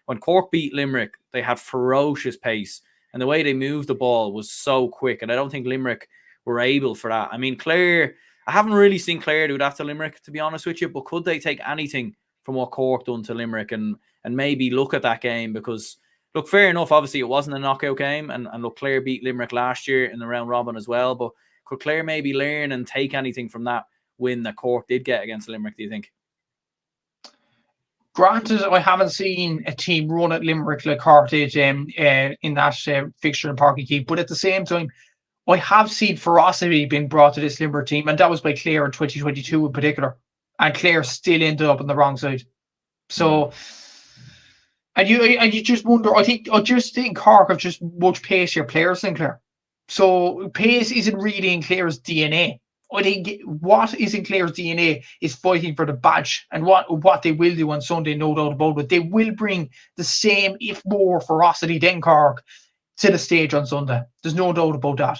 when Cork beat Limerick, they had ferocious pace, and the way they moved the ball was so quick, and I don't think Limerick were able for that. I mean, Clare, I haven't really seen Clare do that to Limerick, to be honest with you, but could they take anything from what Cork done to Limerick and and maybe look at that game? Because look, fair enough, obviously it wasn't a knockout game, and look, Clare beat Limerick last year in the round robin as well, but could Clare maybe learn and take anything from that win that Cork did get against Limerick, do you think? Granted, I haven't seen a team run at Limerick like Cork did in that fixture in Páirc Uí Chaoimh, but at the same time, I have seen ferocity being brought to this Limerick team, and that was by Clare in 2022 in particular. And Clare still ended up on the wrong side. So, and you just wonder. I just think Cork have just much pacier players than Clare. So pace isn't really in Clare's DNA. I think what is in Clare's DNA is fighting for the badge, and what they will do on Sunday, no doubt about it. They will bring the same, if more, ferocity than Cork to the stage on Sunday. There's no doubt about that.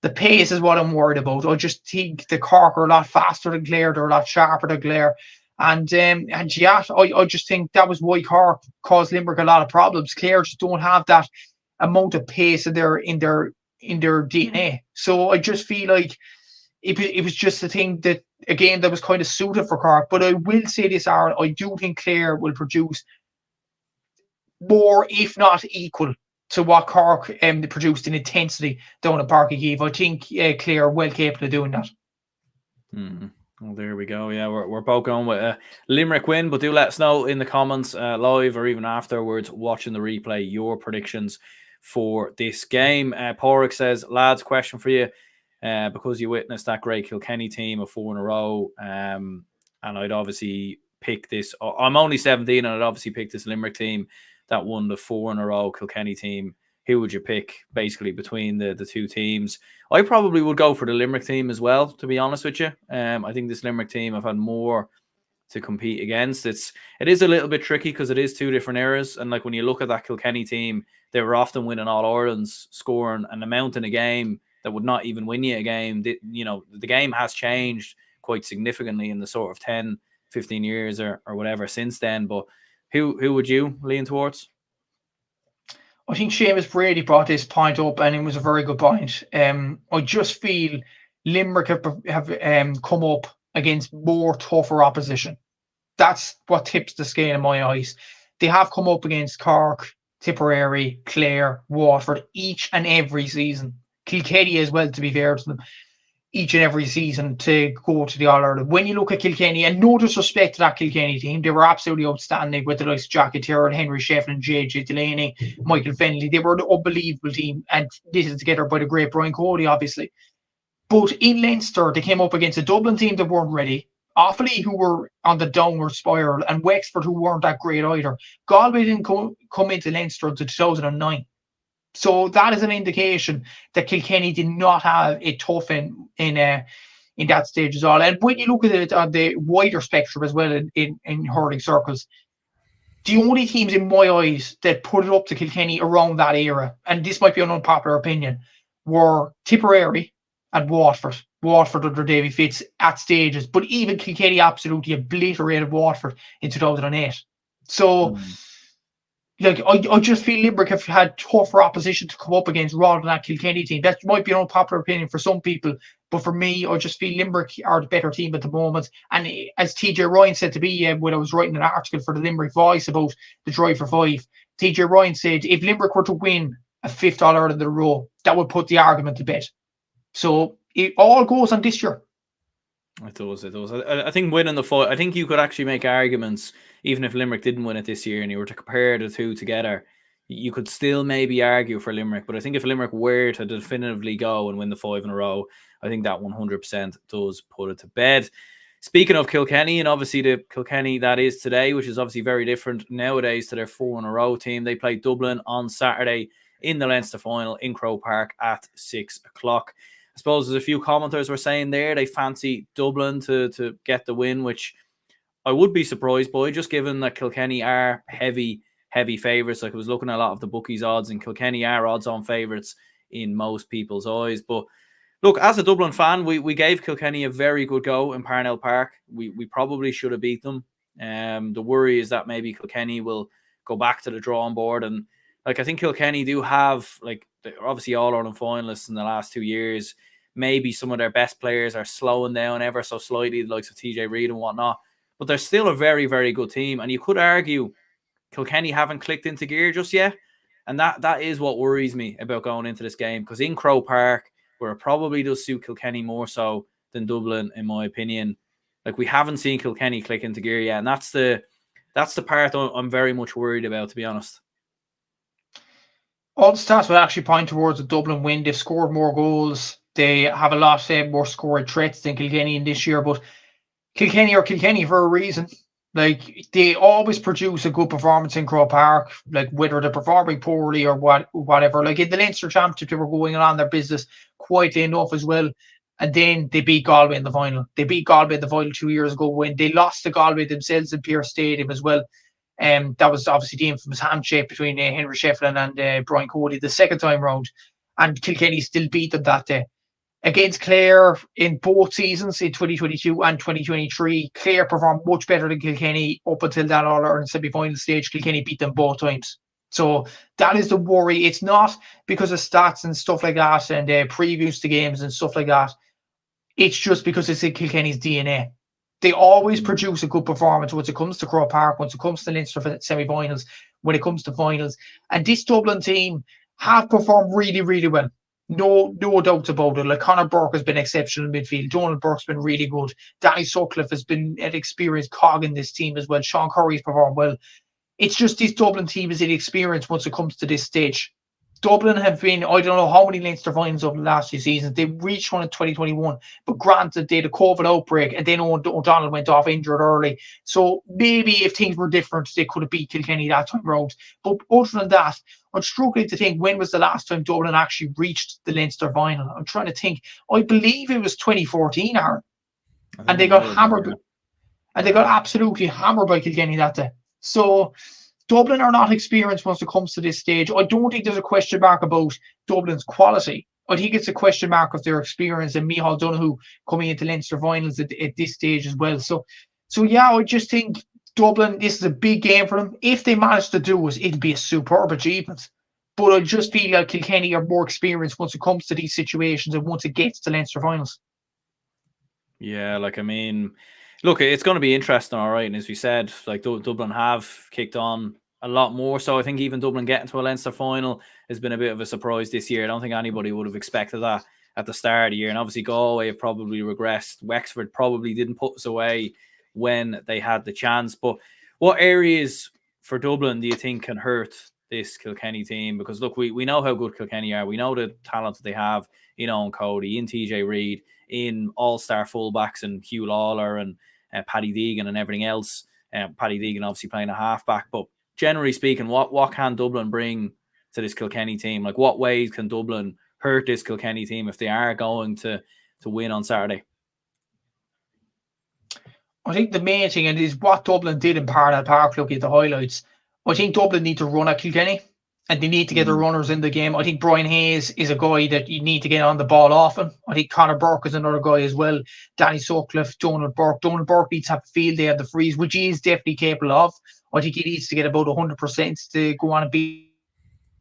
The pace is what I'm worried about. I just think the Cork are a lot faster than Clare. They're a lot sharper than Clare. And yeah, I just think that was why Cork caused Limerick a lot of problems. Clare just don't have that amount of pace in their DNA. So I just feel like it was just a thing that, a game that was kind of suited for Cork. But I will say this, Aaron, I do think Clare will produce more, if not equal, to what Cork produced in intensity down at Páirc Uí Chaoimh. I think Clare are well capable of doing that. Well, there we go. Yeah, we're both going with a Limerick win, but do let us know in the comments live or even afterwards watching the replay your predictions for this game. Porrick says, lads, question for you, because you witnessed that great Kilkenny team of 4 in a row, and I'd obviously pick this. I'm only 17 and I'd obviously pick this Limerick team that won the 4 in a row Kilkenny team. Who would you pick basically between the two teams? I probably would go for the Limerick team as well, to be honest with you. I think this Limerick team have had more to compete against. It is a little bit tricky because it is 2 different eras. And like when you look at that Kilkenny team, they were often winning All-Irelands, scoring an amount in a game that would not even win you a game. The game has changed quite significantly in the sort of 10, 15 years or whatever since then. But who would you lean towards? I think Seamus Brady brought this point up, and it was a very good point. I just feel Limerick have come up against more tougher opposition. That's what tips the scale in my eyes. They have come up against Cork, Tipperary, Clare, Waterford each and every season. Kilkenny as well, to be fair to them, each and every season to go to the All-Ireland. When you look at Kilkenny, and no disrespect to that Kilkenny team, they were absolutely outstanding with the likes of Jackie Tyrrell, Henry Shefflin, JJ Delaney, Michael Fennelly. They were an unbelievable team, and knitted together by the great Brian Cody, obviously. But in Leinster, they came up against a Dublin team that weren't ready, Offaly, who were on the downward spiral, and Wexford, who weren't that great either. Galway didn't come into Leinster until 2009. So that is an indication that Kilkenny did not have a tough in that stage as well. And when you look at it on the wider spectrum as well in hurling circles, the only teams in my eyes that put it up to Kilkenny around that era, and this might be an unpopular opinion, were Tipperary and Waterford. Waterford under Davy Fitz at stages, but even Kilkenny absolutely obliterated Waterford in 2008. So. Like I just feel Limerick have had tougher opposition to come up against rather than that Kilkenny team. That might be an unpopular opinion for some people, but for me, I just feel Limerick are the better team at the moment. And as TJ Ryan said to me when I was writing an article for the Limerick Voice about the Drive for 5, TJ Ryan said if Limerick were to win a 5th All-Ireland in a row, that would put the argument to bed. So it all goes on this year. It does. I think winning the 5, I think you could actually make arguments, even if Limerick didn't win it this year and you were to compare the two together, you could still maybe argue for Limerick. But I think if Limerick were to definitively go and win the 5 in a row, I think that 100% does put it to bed. Speaking of Kilkenny, and obviously the Kilkenny that is today, which is obviously very different nowadays to their 4 in a row team, they played Dublin on Saturday in the Leinster final in Croke Park at 6 o'clock. I suppose there's a few commenters were saying there they fancy Dublin to get the win, which I would be surprised by, just given that Kilkenny are heavy favourites. Like I was looking at a lot of the bookies' odds, and Kilkenny are odds-on favourites in most people's eyes. But look, as a Dublin fan, we gave Kilkenny a very good go in Parnell Park. We probably should have beat them. The worry is that maybe Kilkenny will go back to the drawing board, and like I think Kilkenny do have, like, they're obviously All-Ireland finalists in the last 2 years. Maybe some of their best players are slowing down ever so slightly, the likes of TJ Reid and whatnot. But they're still a very, very good team. And you could argue Kilkenny haven't clicked into gear just yet. And that is what worries me about going into this game, because in Croke Park, where it probably does suit Kilkenny more so than Dublin, in my opinion, like, we haven't seen Kilkenny click into gear yet. And that's the part I'm very much worried about, to be honest. All the stats will actually point towards a Dublin win. They've scored more goals. They have a lot more scored threats than Kilkenny in this year. But Kilkenny are Kilkenny for a reason. Like, they always produce a good performance in Croke Park, like whether they're performing poorly or whatever. Like in the Leinster Championship, they were going on their business quietly enough as well. And then they beat Galway in the final. They beat Galway in the final 2 years ago when they lost to Galway themselves in Pearse Stadium as well. That was obviously the infamous handshake between Henry Shefflin and Brian Cody the second time round. And Kilkenny still beat them that day. Against Clare in both seasons, in 2022 and 2023, Clare performed much better than Kilkenny up until that All-Ireland semi-final stage. Kilkenny beat them both times. So that is the worry. It's not because of stats and stuff like that and previews to games and stuff like that. It's just because it's in Kilkenny's DNA. They always produce a good performance once it comes to Croke Park, once it comes to Leinster semi-finals, when it comes to finals. And this Dublin team have performed really, really well. No doubts about it. Like, Conor Burke has been exceptional in midfield. Donald Burke's been really good. Danny Sutcliffe has been an experienced cog in this team as well. Sean Curry's performed well. It's just this Dublin team is inexperienced once it comes to this stage. Dublin have been, I don't know how many Leinster finals over the last few seasons. They reached one in 2021, but granted, they had a COVID outbreak, and then O'Donnell went off injured early. So maybe if things were different, they could have beat Kilkenny that time round. But other than that, I'm struggling to think when was the last time Dublin actually reached the Leinster final. I'm trying to think. I believe it was 2014, Aaron. And they got hammered. And they got absolutely hammered by Kilkenny that day. So Dublin are not experienced once it comes to this stage. I don't think there's a question mark about Dublin's quality. I think it's a question mark of their experience and Micheál Donoghue coming into Leinster finals at this stage as well. So yeah, I just think Dublin, this is a big game for them. If they manage to do it, it'll be a superb achievement. But I just feel like Kilkenny are more experienced once it comes to these situations and once it gets to Leinster finals. Yeah, like, I mean, look, it's going to be interesting, all right. And as we said, like, Dublin have kicked on a lot more. So I think even Dublin getting to a Leinster final has been a bit of a surprise this year. I don't think anybody would have expected that at the start of the year. And obviously Galway have probably regressed. Wexford probably didn't put us away when they had the chance. But what areas for Dublin do you think can hurt this Kilkenny team? Because look, we know how good Kilkenny are. We know the talent that they have in Owen Cody, in TJ Reid, in all-star fullbacks and Hugh Lawler and Paddy Deegan and everything else. Paddy Deegan obviously playing a halfback. But generally speaking, what can Dublin bring to this Kilkenny team? Like, what ways can Dublin hurt this Kilkenny team if they are going to win on Saturday? I think the main thing, and is what Dublin did in Parnell Park, looking at the highlights, I think Dublin need to run at Kilkenny and they need to get the runners in the game. I think Brian Hayes is a guy that you need to get on the ball often. I think Conor Burke is another guy as well. Danny Sutcliffe, Donald Burke. Donald Burke needs to have a field day at the freeze, which he is definitely capable of. I think he needs to get about 100% to go on and beat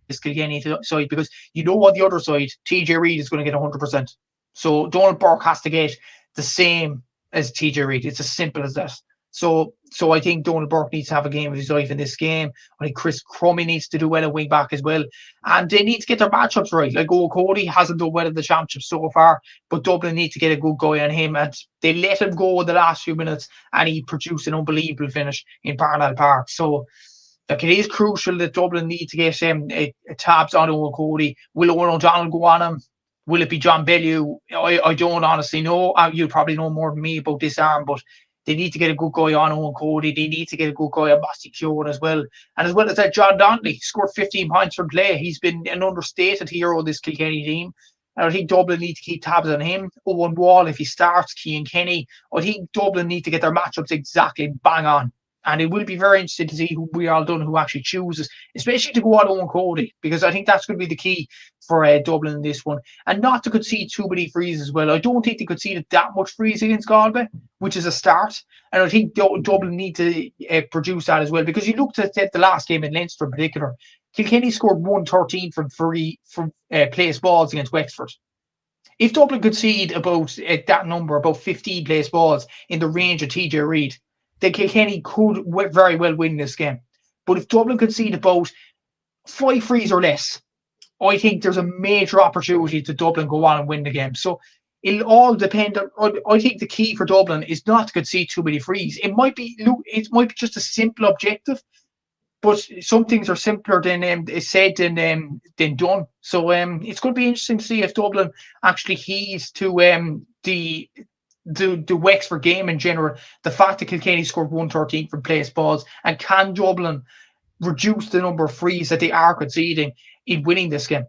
this Kilkenny side, because you know on the other side, TJ Reid is going to get 100%. So Donald Burke has to get the same as TJ Reid. It's as simple as that. So I think Donald Burke needs to have a game of his life in this game. I think Chris Crummy needs to do well at wing back as well. And they need to get their matchups right. Like, Owen Cody hasn't done well in the championship so far, but Dublin need to get a good guy on him. And they let him go in the last few minutes and he produced an unbelievable finish in Parnell Park. So like, it is crucial that Dublin need to get tabs on Owen Cody. Will Owen O'Donnell go on him? Will it be John Bellew? I don't honestly know. You probably know more than me about this arm, but they need to get a good guy on Owen Cody. They need to get a good guy on Mossy Keoghan as well. And as well as that, John Donnelly scored 15 points from play. He's been an understated hero of this Kilkenny team. And I think Dublin need to keep tabs on him. Owen Wall, if he starts, Cian Kenny. I think Dublin need to get their matchups exactly bang on. And it will be very interesting to see who Micheál Donoghue actually chooses, especially to go on Owen Cody, because I think that's going to be the key for Dublin in this one. And not to concede too many frees as well. I don't think they conceded that much frees against Galway, which is a start. And I think Dublin need to produce that as well, because you looked at the last game in Leinster in particular. Kilkenny scored 113 from place balls against Wexford. If Dublin concede about that number, about 15 place balls in the range of TJ Reid, then Kilkenny could very well win this game. But if Dublin concede about 5 frees or less, I think there's a major opportunity to Dublin go on and win the game. So it'll all depend on. I think the key for Dublin is not to concede too many frees. It might be just a simple objective, but some things are simpler than is said than done. So it's going to be interesting to see if Dublin actually heeds to the Wexford game in general. The fact that Kilkenny scored 113 from placed balls, and can Dublin reduce the number of frees that they are conceding in winning this game?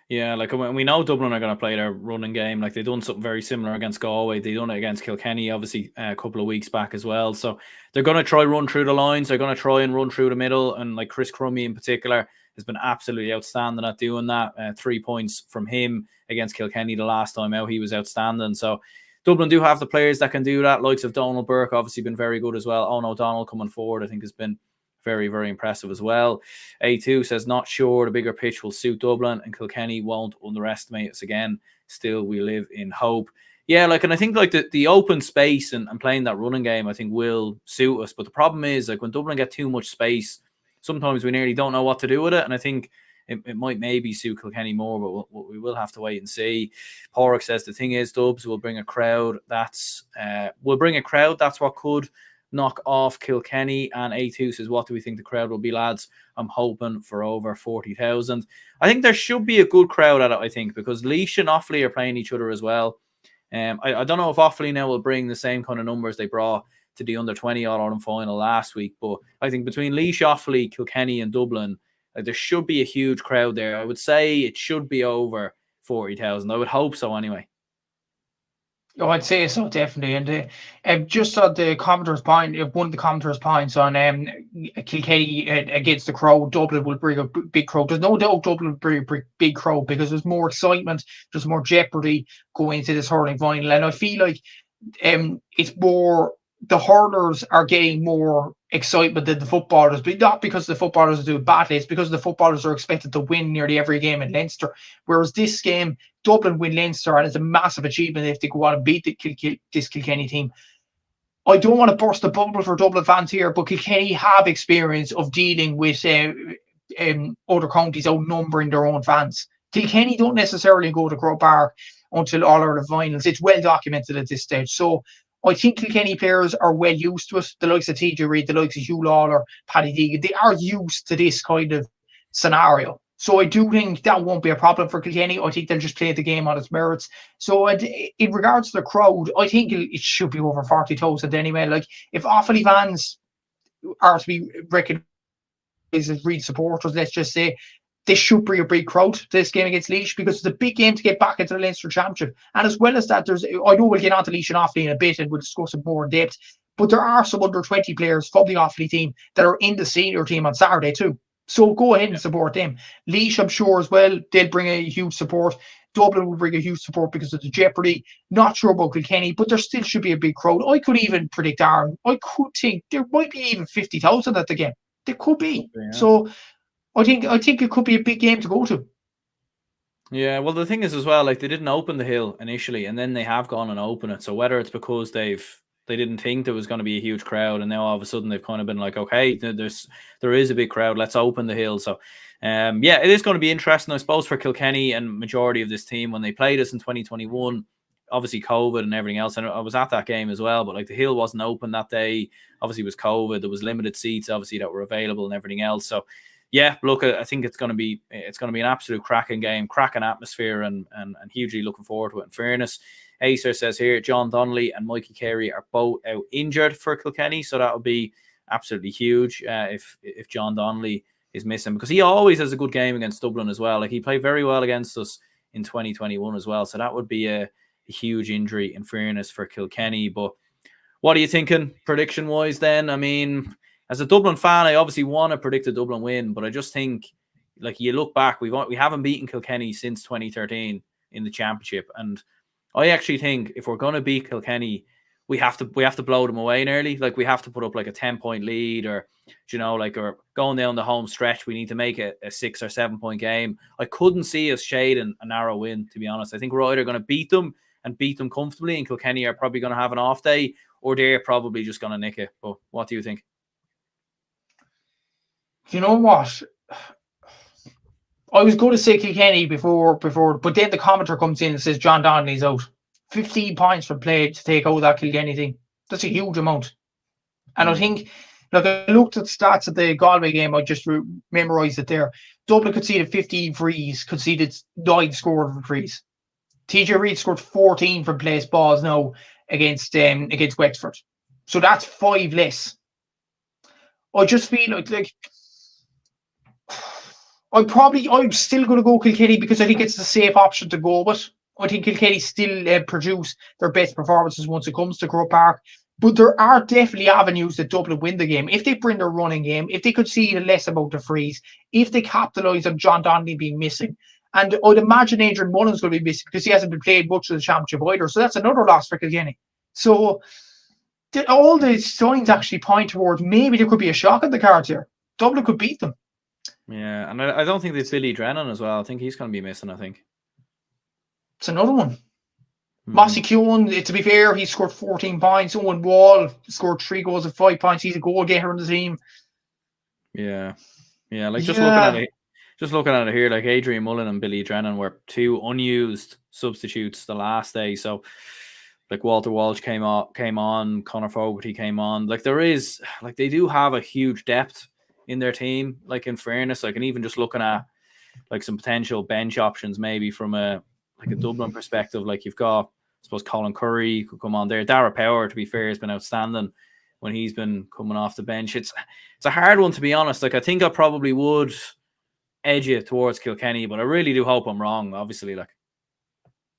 Yeah, like when we know Dublin are going to play their running game, like they've done something very similar against Galway. They've done it against Kilkenny, obviously, a couple of weeks back as well. So they're going to try run through the lines. They're going to try and run through the middle. And like Chris Crummy in particular has been absolutely outstanding at doing that. 3 points from him against Kilkenny the last time out. He was outstanding. So Dublin do have the players that can do that. Likes of Donald Burke, obviously been very good as well. Owen O'Donnell coming forward, I think, has been very, very impressive as well. A2 says, not sure the bigger pitch will suit Dublin, and Kilkenny won't underestimate us again. Still, we live in hope. Yeah, like, and I think like the open space and playing that running game, I think will suit us. But the problem is, like, when Dublin get too much space, sometimes we nearly don't know what to do with it. And I think it might maybe suit Kilkenny more, but we will have to wait and see. Porrick says, the thing is, Dubs will bring a crowd. That's what could knock off Kilkenny. And A2 says, what do we think the crowd will be, lads? I'm hoping for over 40,000. I think there should be a good crowd at it, I think, because Laois and Offaly are playing each other as well. I don't know if Offaly now will bring the same kind of numbers they brought to the under-20 All-Ireland final last week, but I think between Laois, Offaly, Kilkenny and Dublin, there should be a huge crowd there. I would say it should be over 40,000. I would hope so anyway. Oh, I'd say so, definitely. And just on the commentator's point, one of the commentator's points on Kilkenny against the crowd, Dublin will bring a big crowd. There's no doubt Dublin will bring a big crowd because there's more excitement, there's more jeopardy going into this hurling final. And I feel like it's more, the hurlers are getting more excitement than the footballers, but not because the footballers are doing badly, it's because the footballers are expected to win nearly every game in Leinster. Whereas this game, Dublin win Leinster, and it's a massive achievement if they go on and beat this Kilkenny team. I don't want to burst the bubble for Dublin fans here, but Kilkenny have experience of dealing with other counties outnumbering their own fans. Kilkenny don't necessarily go to Croke Park until All-Ireland finals. It's well documented at this stage. So I think Kilkenny players are well used to it. The likes of TJ Reid, the likes of Hugh Lawler, Paddy Deegan, they are used to this kind of scenario. So I do think that won't be a problem for Kilkenny. I think they'll just play the game on its merits. So in regards to the crowd, I think it should be over 40,000 anyway. Like, if Offaly fans are to be recognised as real supporters, let's just say, they should bring a big crowd to this game against Laois, because it's a big game to get back into the Leinster Championship. And as well as that, I know we'll get on to Laois and Offaly in a bit and we'll discuss it more in depth, but there are some under 20 players from the Offaly team that are in the senior team on Saturday too. So go ahead and support them. Laois, I'm sure as well, they'll bring a huge support. Dublin will bring a huge support because of the jeopardy. Not sure about Kilkenny, but there still should be a big crowd. I could even predict, Aaron, I could think there might be even 50,000 at the game. There could be. Yeah. So I think it could be a big game to go to. Yeah, well, the thing is as well, like, they didn't open the hill initially, and then they have gone and opened it. So whether it's because they didn't think there was going to be a huge crowd, and now all of a sudden they've kind of been like, okay, there is a big crowd, let's open the hill. So yeah, it is going to be interesting, I suppose, for Kilkenny and majority of this team when they played us in 2021. Obviously COVID and everything else, and I was at that game as well, but like, the hill wasn't open that day. Obviously it was COVID, there was limited seats obviously that were available and everything else. So yeah, look, I think it's going to be an absolute cracking game, cracking atmosphere, and hugely looking forward to it. In fairness, Acer says here, John Donnelly and Mikey Carey are both out injured for Kilkenny, so that would be absolutely huge if John Donnelly is missing, because he always has a good game against Dublin as well. Like, he played very well against us in 2021 as well, so that would be a huge injury, in fairness, for Kilkenny. But what are you thinking prediction-wise then? I mean, as a Dublin fan, I obviously want to predict a Dublin win, but I just think, like, you look back, we haven't beaten Kilkenny since 2013 in the championship, and I actually think if we're going to beat Kilkenny, we have to blow them away nearly. Like, we have to put up like a 10-point lead, or, you know, like, or going down the home stretch, we need to make it a 6 or 7 point game. I couldn't see us shading a narrow win, to be honest. I think we're either going to beat them and beat them comfortably, and Kilkenny are probably going to have an off day, or they're probably just going to nick it. But what do you think? You know what? I was going to say Kilkenny before, but then the commenter comes in and says John Donnelly's out. 15 points for play to take out that Kilkenny thing. That's a huge amount. And I think, look, I looked at stats of the Galway game. I just memorised it there. Dublin conceded 15 frees, conceded 9 scored from frees. TJ Reid scored 14 from placed balls now against Wexford. So that's 5 less. I just feel like I'm still going to go Kilkenny because I think it's the safe option to go with. I think Kilkenny still produce their best performances once it comes to Croke Park. But there are definitely avenues that Dublin win the game. If they bring their running game, if they concede a less amount of frees, if they capitalise on John Donnelly being missing. And I'd imagine Adrian Mullen's going to be missing because he hasn't been played much of the championship either. So that's another loss for Kilkenny. So all the signs actually point towards maybe there could be a shock in the cards here. Dublin could beat them. Yeah, and I don't think there's Billy Drennan as well. I think he's going to be missing, I think. It's another one. Mossy Keown, to be fair, he scored 14 points. Owen Wall scored 3 goals and 5 points. He's a goal getter on the team. Yeah. Like just looking at it here, like Adrian Mullen and Billy Drennan were 2 unused substitutes the last day. So like Walter Walsh came on, Conor Fogarty came on. Like they do have a huge depth in their team. Like in fairness, like, and even just looking at like some potential bench options, maybe from a Dublin perspective, like you've got, I suppose, Colin Curry could come on there. Dara Power, to be fair, has been outstanding when he's been coming off the bench. It's a hard one, to be honest. Like I think I probably would edge it towards Kilkenny, but I really do hope I'm wrong, obviously. Like,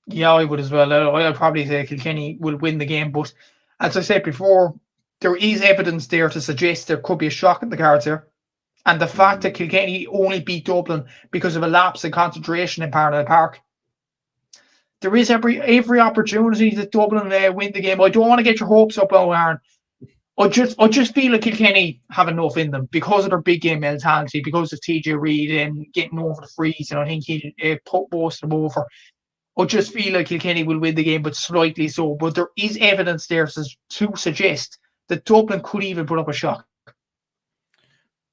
yeah, I would as well. I'd probably say Kilkenny will win the game, but as I said before, there is evidence there to suggest there could be a shock in the cards here. And the fact that Kilkenny only beat Dublin because of a lapse in concentration in Parnell Park. There is every opportunity that Dublin win the game. I don't want to get your hopes up, Aaron. I just feel like Kilkenny have enough in them because of their big game mentality, because of TJ Reid and getting over the freeze, and I think he put most of them over. I just feel like Kilkenny will win the game, but slightly so. But there is evidence there to suggest that Dublin could even put up a shock.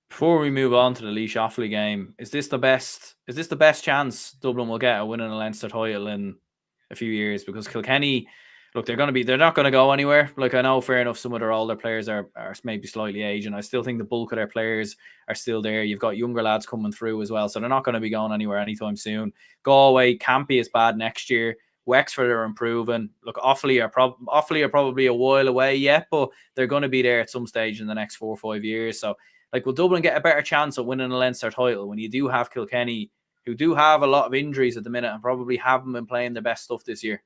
Before we move on to the Laois Offaly game, is this the best chance Dublin will get at winning a Leinster title in a few years? Because Kilkenny, look, they're not going to go anywhere. Like, I know, fair enough, some of their older players are maybe slightly aging. I still think the bulk of their players are still there. You've got younger lads coming through as well, so they're not going to be going anywhere anytime soon. Galway can't be as bad next year. Wexford are improving. Look, Offaly are probably a while away yet, but they're going to be there at some stage in the next 4 or 5 years. So, like, will Dublin get a better chance at winning a Leinster title when you do have Kilkenny, who do have a lot of injuries at the minute and probably haven't been playing their best stuff this year?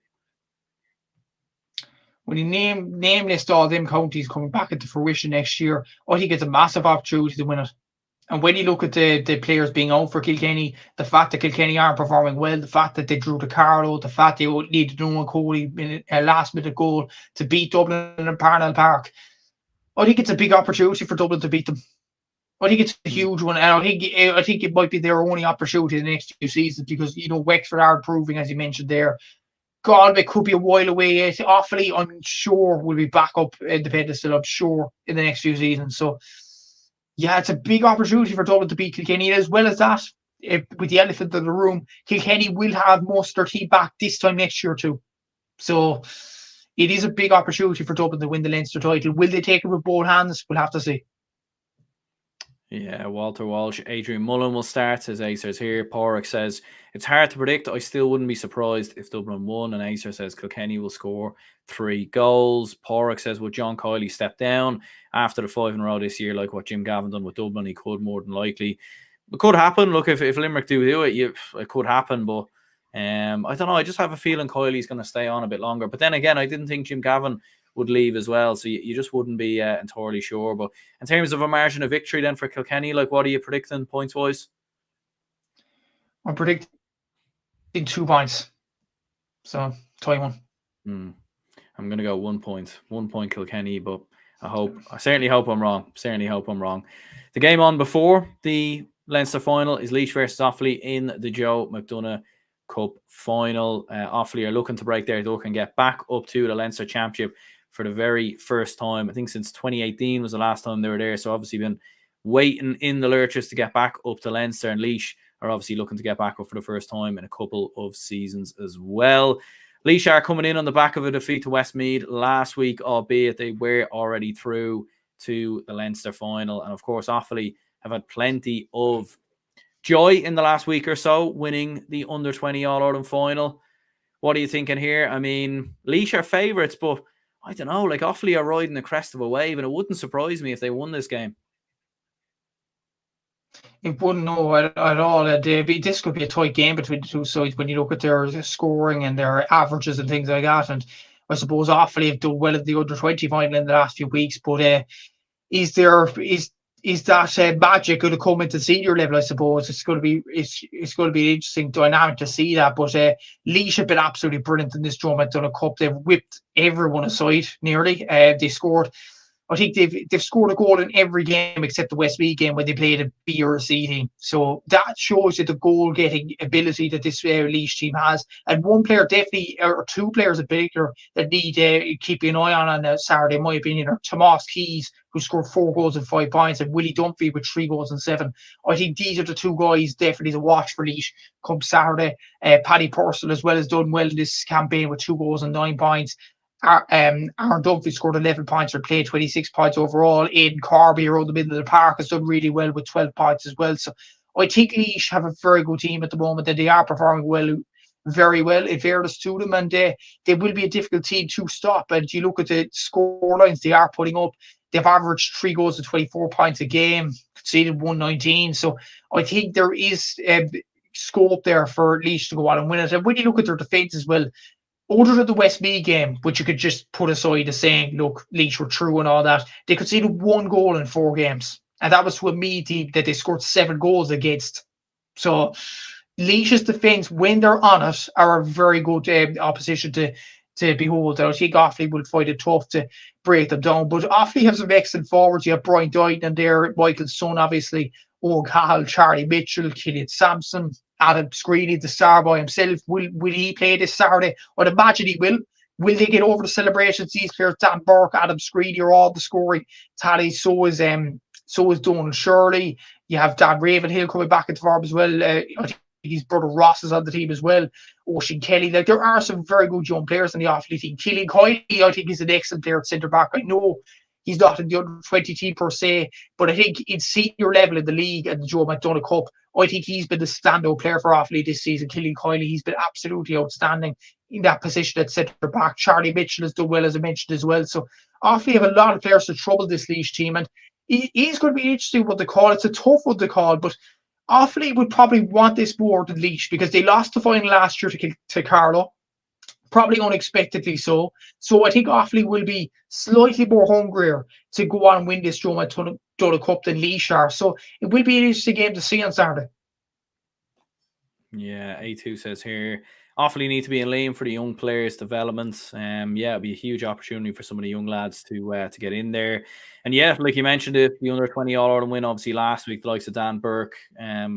When you name list all them counties coming back into fruition next year, I think it's a massive opportunity to win it. And when you look at the players being out for Kilkenny, the fact that Kilkenny aren't performing well, the fact that they drew the Carlo, the fact they needed Nolan Coley in a last-minute goal to beat Dublin in Parnell Park, I think it's a big opportunity for Dublin to beat them. I think it's a huge one, and I think it might be their only opportunity in the next 2 seasons because, you know, Wexford are improving, as you mentioned there. Galway could be a while away yet. Offaly, I'm sure, will be back up in the pedestal, I'm sure, in the next few seasons. So, yeah, it's a big opportunity for Dublin to beat Kilkenny. As well as that, with the elephant in the room, Kilkenny will have most of their team back this time next year too. So, it is a big opportunity for Dublin to win the Leinster title. Will they take it with both hands? We'll have to see. Yeah, Walter Walsh, Adrian Mullen will start, says Acers here. Porrick says, it's hard to predict. I still wouldn't be surprised if Dublin won. And Acer says Kilkenny will score 3 goals. Porrick says, would John Kiley step down after the 5 in a row this year, like what Jim Gavin done with Dublin? He could, more than likely. It could happen. Look, if Limerick do it, it could happen. But I don't know. I just have a feeling Kiley's going to stay on a bit longer. But then again, I didn't think Jim Gavin would leave as well, so you just wouldn't be entirely sure. But in terms of a margin of victory then for Kilkenny, like, what are you predicting points wise? I'm predicting 2 points, so tie one. I'm gonna go 1 point Kilkenny, but I certainly hope I'm wrong. The game on before the Leinster final is Laois versus Offaly in the Joe McDonagh Cup final. Offaly are looking to break their duck and get back up to the Leinster Championship for the very first time. I think since 2018 was the last time they were there. So obviously been waiting in the lurches to get back up to Leinster, and Laois are obviously looking to get back up for the first time in a couple of seasons as well. Laois are coming in on the back of a defeat to Westmeath last week, albeit they were already through to the Leinster final. And of course, Offaly have had plenty of joy in the last week or so, winning the under-20 All-Ireland final. What are you thinking here? I mean, Laois are favourites, but I don't know, like Offaly are riding the crest of a wave, and it wouldn't surprise me if they won this game. It wouldn't know at all. This could be a tight game between the two sides when you look at their scoring and their averages and things like that. And I suppose Offaly have done well at the under-20 final in the last few weeks, but is that magic going to come into senior level? I suppose it's going to be an interesting dynamic to see that. But Laois have been absolutely brilliant in this McDonagh Cup. They've whipped everyone aside nearly. They scored. I think they've scored a goal in every game except the Westmeath game when they played a B or a C team. So that shows you the goal-getting ability that this Laois team has. And one player definitely, or two players in particular, that need keeping an eye on Saturday, in my opinion, are Tomas Keys, who scored 4 goals and 5 points, and Willie Dunphy with 3 goals and 7. I think these are the two guys definitely to watch for Laois come Saturday. Paddy Purcell as well has done well in this campaign with 2 goals and 9 points. Aaron Dunphy scored 11 points for play, 26 points overall. Aidan Corby around the middle of the park has done really well with 12 points as well. So I think Laois have a very good team at the moment, and they are performing very well in fairness to them, and they will be a difficult team to stop. And you look at the score lines they are putting up, they've averaged 3 goals and 24 points a game, conceded 119. So I think there is scope there for Laois to go on and win it. And when you look at their defence as well, other than the Westmeath game, which you could just put aside as saying, look, Laois were true and all that, they conceded 1 goal in 4 games. And that was to a Meath team that they scored 7 goals against. So Laois's defence, when they're on it, are a very good opposition to behold. And I think Offaly will find it tough to break them down. But Offaly have some excellent forwards. You have Brian Dighton there, Michael's son, obviously, Owen Cahill, Charlie Mitchell, Killian Sampson, Adam Screeney, the star boy himself. Will he play this Saturday? I'd imagine he will. Will they get over the celebrations? These players, Dan Burke, Adam Screeney, are all the scoring tallies. So is Donald Shirley. You have Dan Ravenhill coming back into form as well. I think his brother Ross is on the team as well. Ocean Kelly. Like, there are some very good young players in the Offaly team. Keelan Kiley, I think, is an excellent player at centre back. I know he's not in the under-20 team per se, but I think in senior level in the league and the Joe McDonagh Cup, I think he's been the standout player for Offaly this season. Keelan Kiley, he's been absolutely outstanding in that position at centre back. Charlie Mitchell has done well, as I mentioned as well. So Offaly have a lot of players to trouble this Laois team, and it is going to be interesting what they call. It's a tough one to call, but Offaly would probably want this more than Laois because they lost the final last year to Carlow. Probably unexpectedly so. So I think Offaly will be slightly more hungrier to go on and win this Joe McDonagh Cup than Laois are. So it will be an interesting game to see on Saturday. Yeah, A2 says here, Offaly need to be in lane for the young players' development. Yeah, it'll be a huge opportunity for some of the young lads to get in there. And yeah, like you mentioned, the under-20 All-Ireland win obviously last week, the likes of Dan Burke,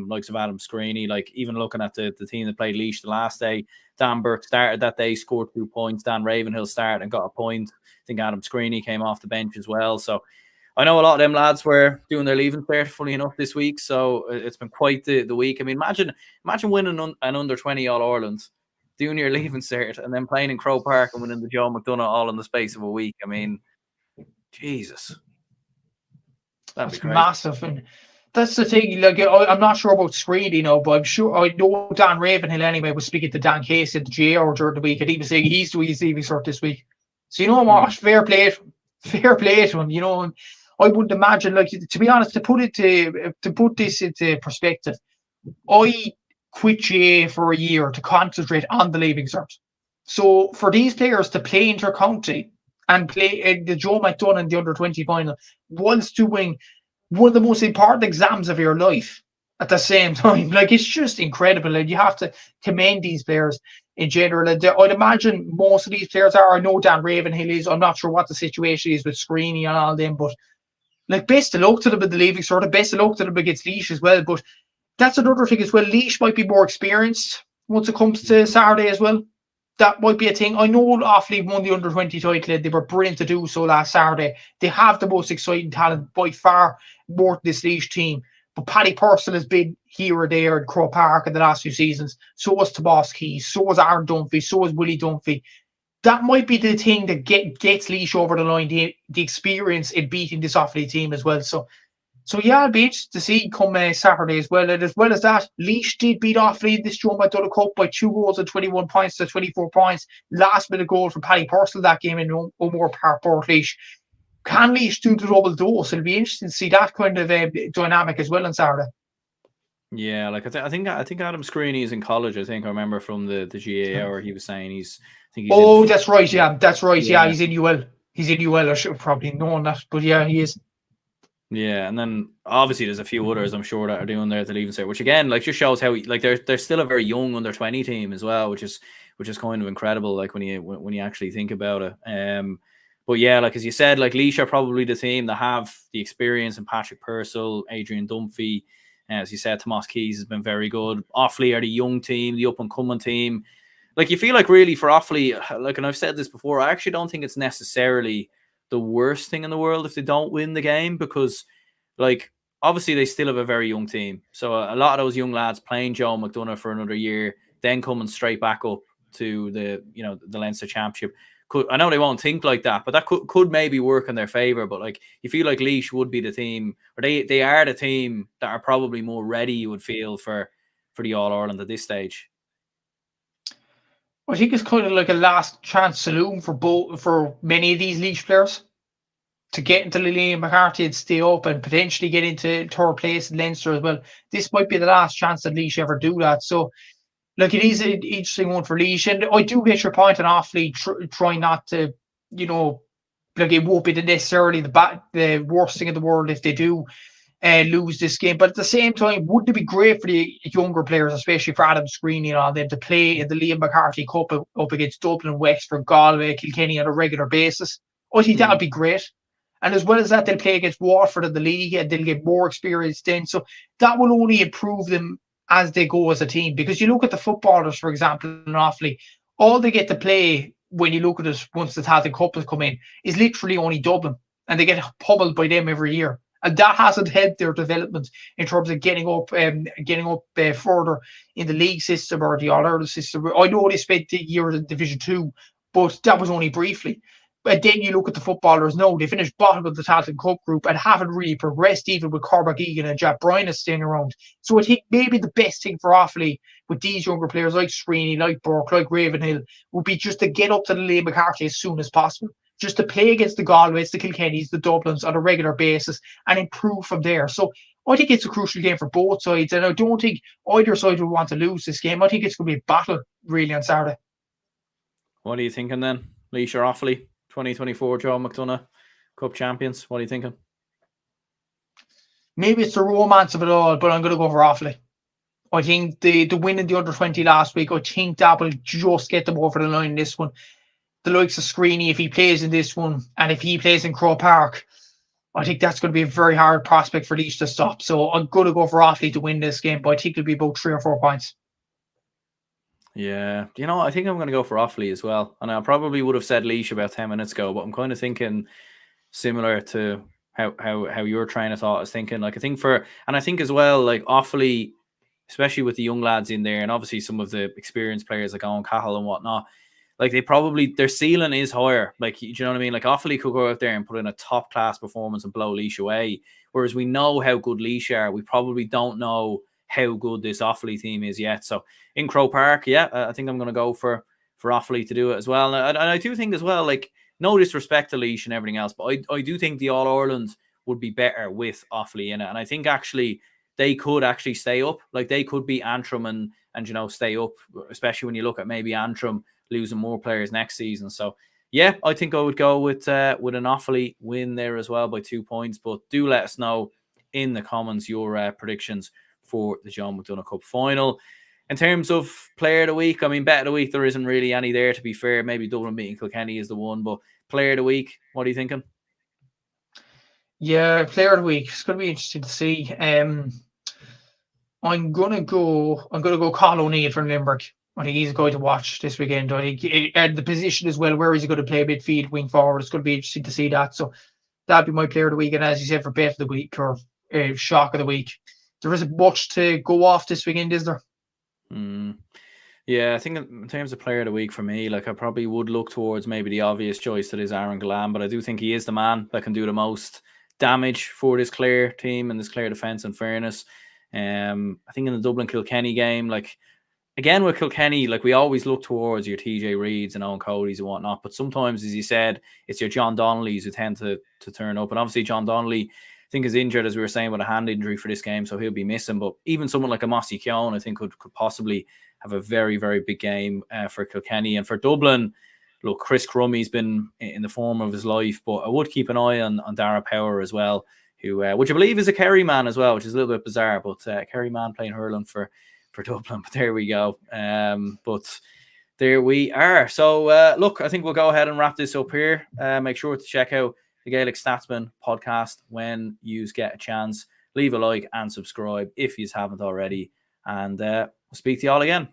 likes of Adam Screeney, like even looking at the team that played Laois the last day, Dan Burke started that day, scored 2 points. Dan Ravenhill started and got a point. I think Adam Screeney came off the bench as well. So I know a lot of them lads were doing their leaving cert, funny enough, this week. So it's been quite the week. I mean, imagine winning an under-20 All-Ireland, doing your leaving cert, and then playing in Croke Park and winning the Joe McDonagh all in the space of a week. I mean, Jesus. That'd be massive. And that's the thing. Like, I'm not sure about Screeney, but I'm sure I know Dan Ravenhill anyway was speaking to Dan Casey at the GR during the week, and he was saying he's doing his leaving cert this week. So you know what? Fair play to him. You know, I wouldn't imagine, like, to be honest, to put this into perspective, I quit GA for a year to concentrate on the leaving cert. So for these players to play inter-county and play the Joe McDonagh in the under-20 final whilst doing one of the most important exams of your life at the same time, like, it's just incredible, and you have to commend these players in general. And I'd imagine most of these players are. I know Dan Ravenhill is. I'm not sure what the situation is with Screeney and all them, but like, best of luck to them in the leaving cert, best of luck to them against Laois as well. But that's another thing as well. Laois might be more experienced once it comes to Saturday as well. that might be a thing. I know Offaly won the under-20 title. They were brilliant to do so last Saturday. They have the most exciting talent by far, more than this Laois team. But Paddy Purcell has been here or there in Croke Park in the last few seasons. So was Tomas Keys. So was Aaron Dunphy. So was Willie Dunphy. That might be the thing that gets Laois over the line, the experience in beating this Offaly team as well. So yeah, I'll be interested to see come Saturday as well. And as well as that, Laois did beat Offaly in this McDonagh Cup by 2 goals and 21 points to 24 points. Last minute goal for Paddy Purcell that game in O'Moore Park, Port Laois. Can Laois do the double dose? It'll be interesting to see that kind of dynamic as well on Saturday. Yeah, like I think Adam Screeney is in college. I think I remember from the GA hour he was saying he's. That's right. Yeah, that's right. Yeah, he's in UL. He's in UL. I should have probably known that, but yeah, he is. Yeah, and then obviously there's a few others I'm sure that are doing there at the Leaving Cert, which again like just shows how like they're still a very young under-20 team as well, which is kind of incredible. Like when you actually think about it. But yeah, like as you said, like Laois are probably the team that have the experience in Patrick Purcell, Adrian Dunphy. As you said, Tomas Keys has been very good. Offaly are the young team, the up and coming team. Like you feel like really for Offaly, like, and I've said this before, I actually don't think it's necessarily the worst thing in the world if they don't win the game, because like obviously they still have a very young team. So a lot of those young lads playing Joe McDonagh for another year, then coming straight back up to the Leinster Championship. I know they won't think like that, but that could maybe work in their favour. But like you feel like Laois would be the team, or they are the team that are probably more ready, you would feel, for the All-Ireland at this stage. I think it's kind of like a last chance saloon for many of these Laois players to get into Liam McCarthy and stay up and potentially get into third place in Leinster as well. This might be the last chance that Laois ever do that. So, like, it is an interesting one for Laois. And I do get your point on Offaly trying not to, like it won't be necessarily the worst thing in the world if they do lose this game. But at the same time, wouldn't it be great for the younger players, especially for Adam Screeney and all them, to play in the Liam McCarthy Cup up against Dublin, Wexford, Galway, Kilkenny on a regular basis? I think that would be great. And as well as that, they'll play against Waterford in the league and they'll get more experience then. So that will only improve them as they go as a team. Because you look at the footballers, for example, in Offaly, all they get to play when you look at it once the Tailteann Cup has come in is literally only Dublin. And they get pummeled by them every year. And that hasn't helped their development in terms of getting up further in the league system or the All-Ireland system. I know they spent the year in Division 2, but that was only briefly. But then you look at the footballers now, they finished bottom of the Tailteann Cup group and haven't really progressed, even with Cormac Egan and Jack Bryan staying around. So I think maybe the best thing for Offaly with these younger players like Sweeney, like Burke, like Ravenhill, would be just to get up to the Liam McCarthy as soon as possible. Just to play against the Galways, the Kilkennys, the Dublins on a regular basis and improve from there. So I think it's a crucial game for both sides. And I don't think either side would want to lose this game. I think it's going to be a battle, really, on Saturday. What are you thinking then? Laois or Offaly? 2024 Joe McDonagh Cup champions. What are you thinking? Maybe it's the romance of it all, but I'm going to go for Offaly. I think the win in the under-20 last week, I think that will just get them over the line in this one. The likes of Screeney, if he plays in this one, and if he plays in Croke Park, I think that's going to be a very hard prospect for Laois to stop. So I'm going to go for Offaly to win this game, but I think it'll be about 3 or 4 points. Yeah, I think I'm going to go for Offaly as well. And I probably would have said Laois about 10 minutes ago, but I'm kind of thinking similar to how your train of thought is thinking. Like I think as well, like Offaly, especially with the young lads in there, and obviously some of the experienced players like Owen Cahill and whatnot, like their ceiling is higher. Like, you know what I mean? Like Offaly could go out there and put in a top class performance and blow Laois away. Whereas we know how good Laois are, we probably don't know how good this Offaly team is yet. So in Croke Park, yeah, I think I'm going to go for Offaly to do it as well. And I do think as well, like, no disrespect to Laois and everything else, but I do think the All-Ireland would be better with Offaly in it. And I think actually they could actually stay up. Like they could be Antrim and stay up, especially when you look at maybe Antrim losing more players next season. So yeah, I think I would go with an Offaly win there as well by 2 points. But do let us know in the comments your predictions for the John McDonagh Cup final. In terms of player of the week, I mean, bet of the week, there isn't really any there, to be fair. Maybe Dublin beating Kilkenny is the one, but player of the week, what are you thinking? Yeah, player of the week. It's going to be interesting to see. I'm gonna go Colin O'Neill from Limerick. I think he's a guy to watch this weekend. I think, and the position as well, where is he going to play midfield, wing forward? It's going to be interesting to see that. So that'd be my player of the week. And as you said, for bet of the week or shock of the week, there isn't much to go off this weekend, is there? Yeah, I think in terms of player of the week for me, like I probably would look towards maybe the obvious choice that is Aaron Gillan, but I do think he is the man that can do the most damage for this Clare team and this Clare defence, in fairness. I think in the Dublin Kilkenny game, like again with Kilkenny, like we always look towards your TJ Reeds and Owen Cody's and whatnot, but sometimes, as you said, it's your John Donnelly's who tend to turn up. And obviously John Donnelly, I think, is injured, as we were saying, with a hand injury for this game, so he'll be missing. But even someone like a Mossy Keown, I think, could possibly have a very, very big game for Kilkenny. And for Dublin, look, Chris Crummey's been in the form of his life, but I would keep an eye on Dara Power as well, who, which I believe is a Kerry man as well, which is a little bit bizarre, but Kerry man playing hurling for Dublin. But there we go. But there we are. So, look, I think we'll go ahead and wrap this up here. Make sure to check out the Gaelic Statsman podcast when you get a chance. Leave a like and subscribe if you haven't already. And we'll speak to you all again.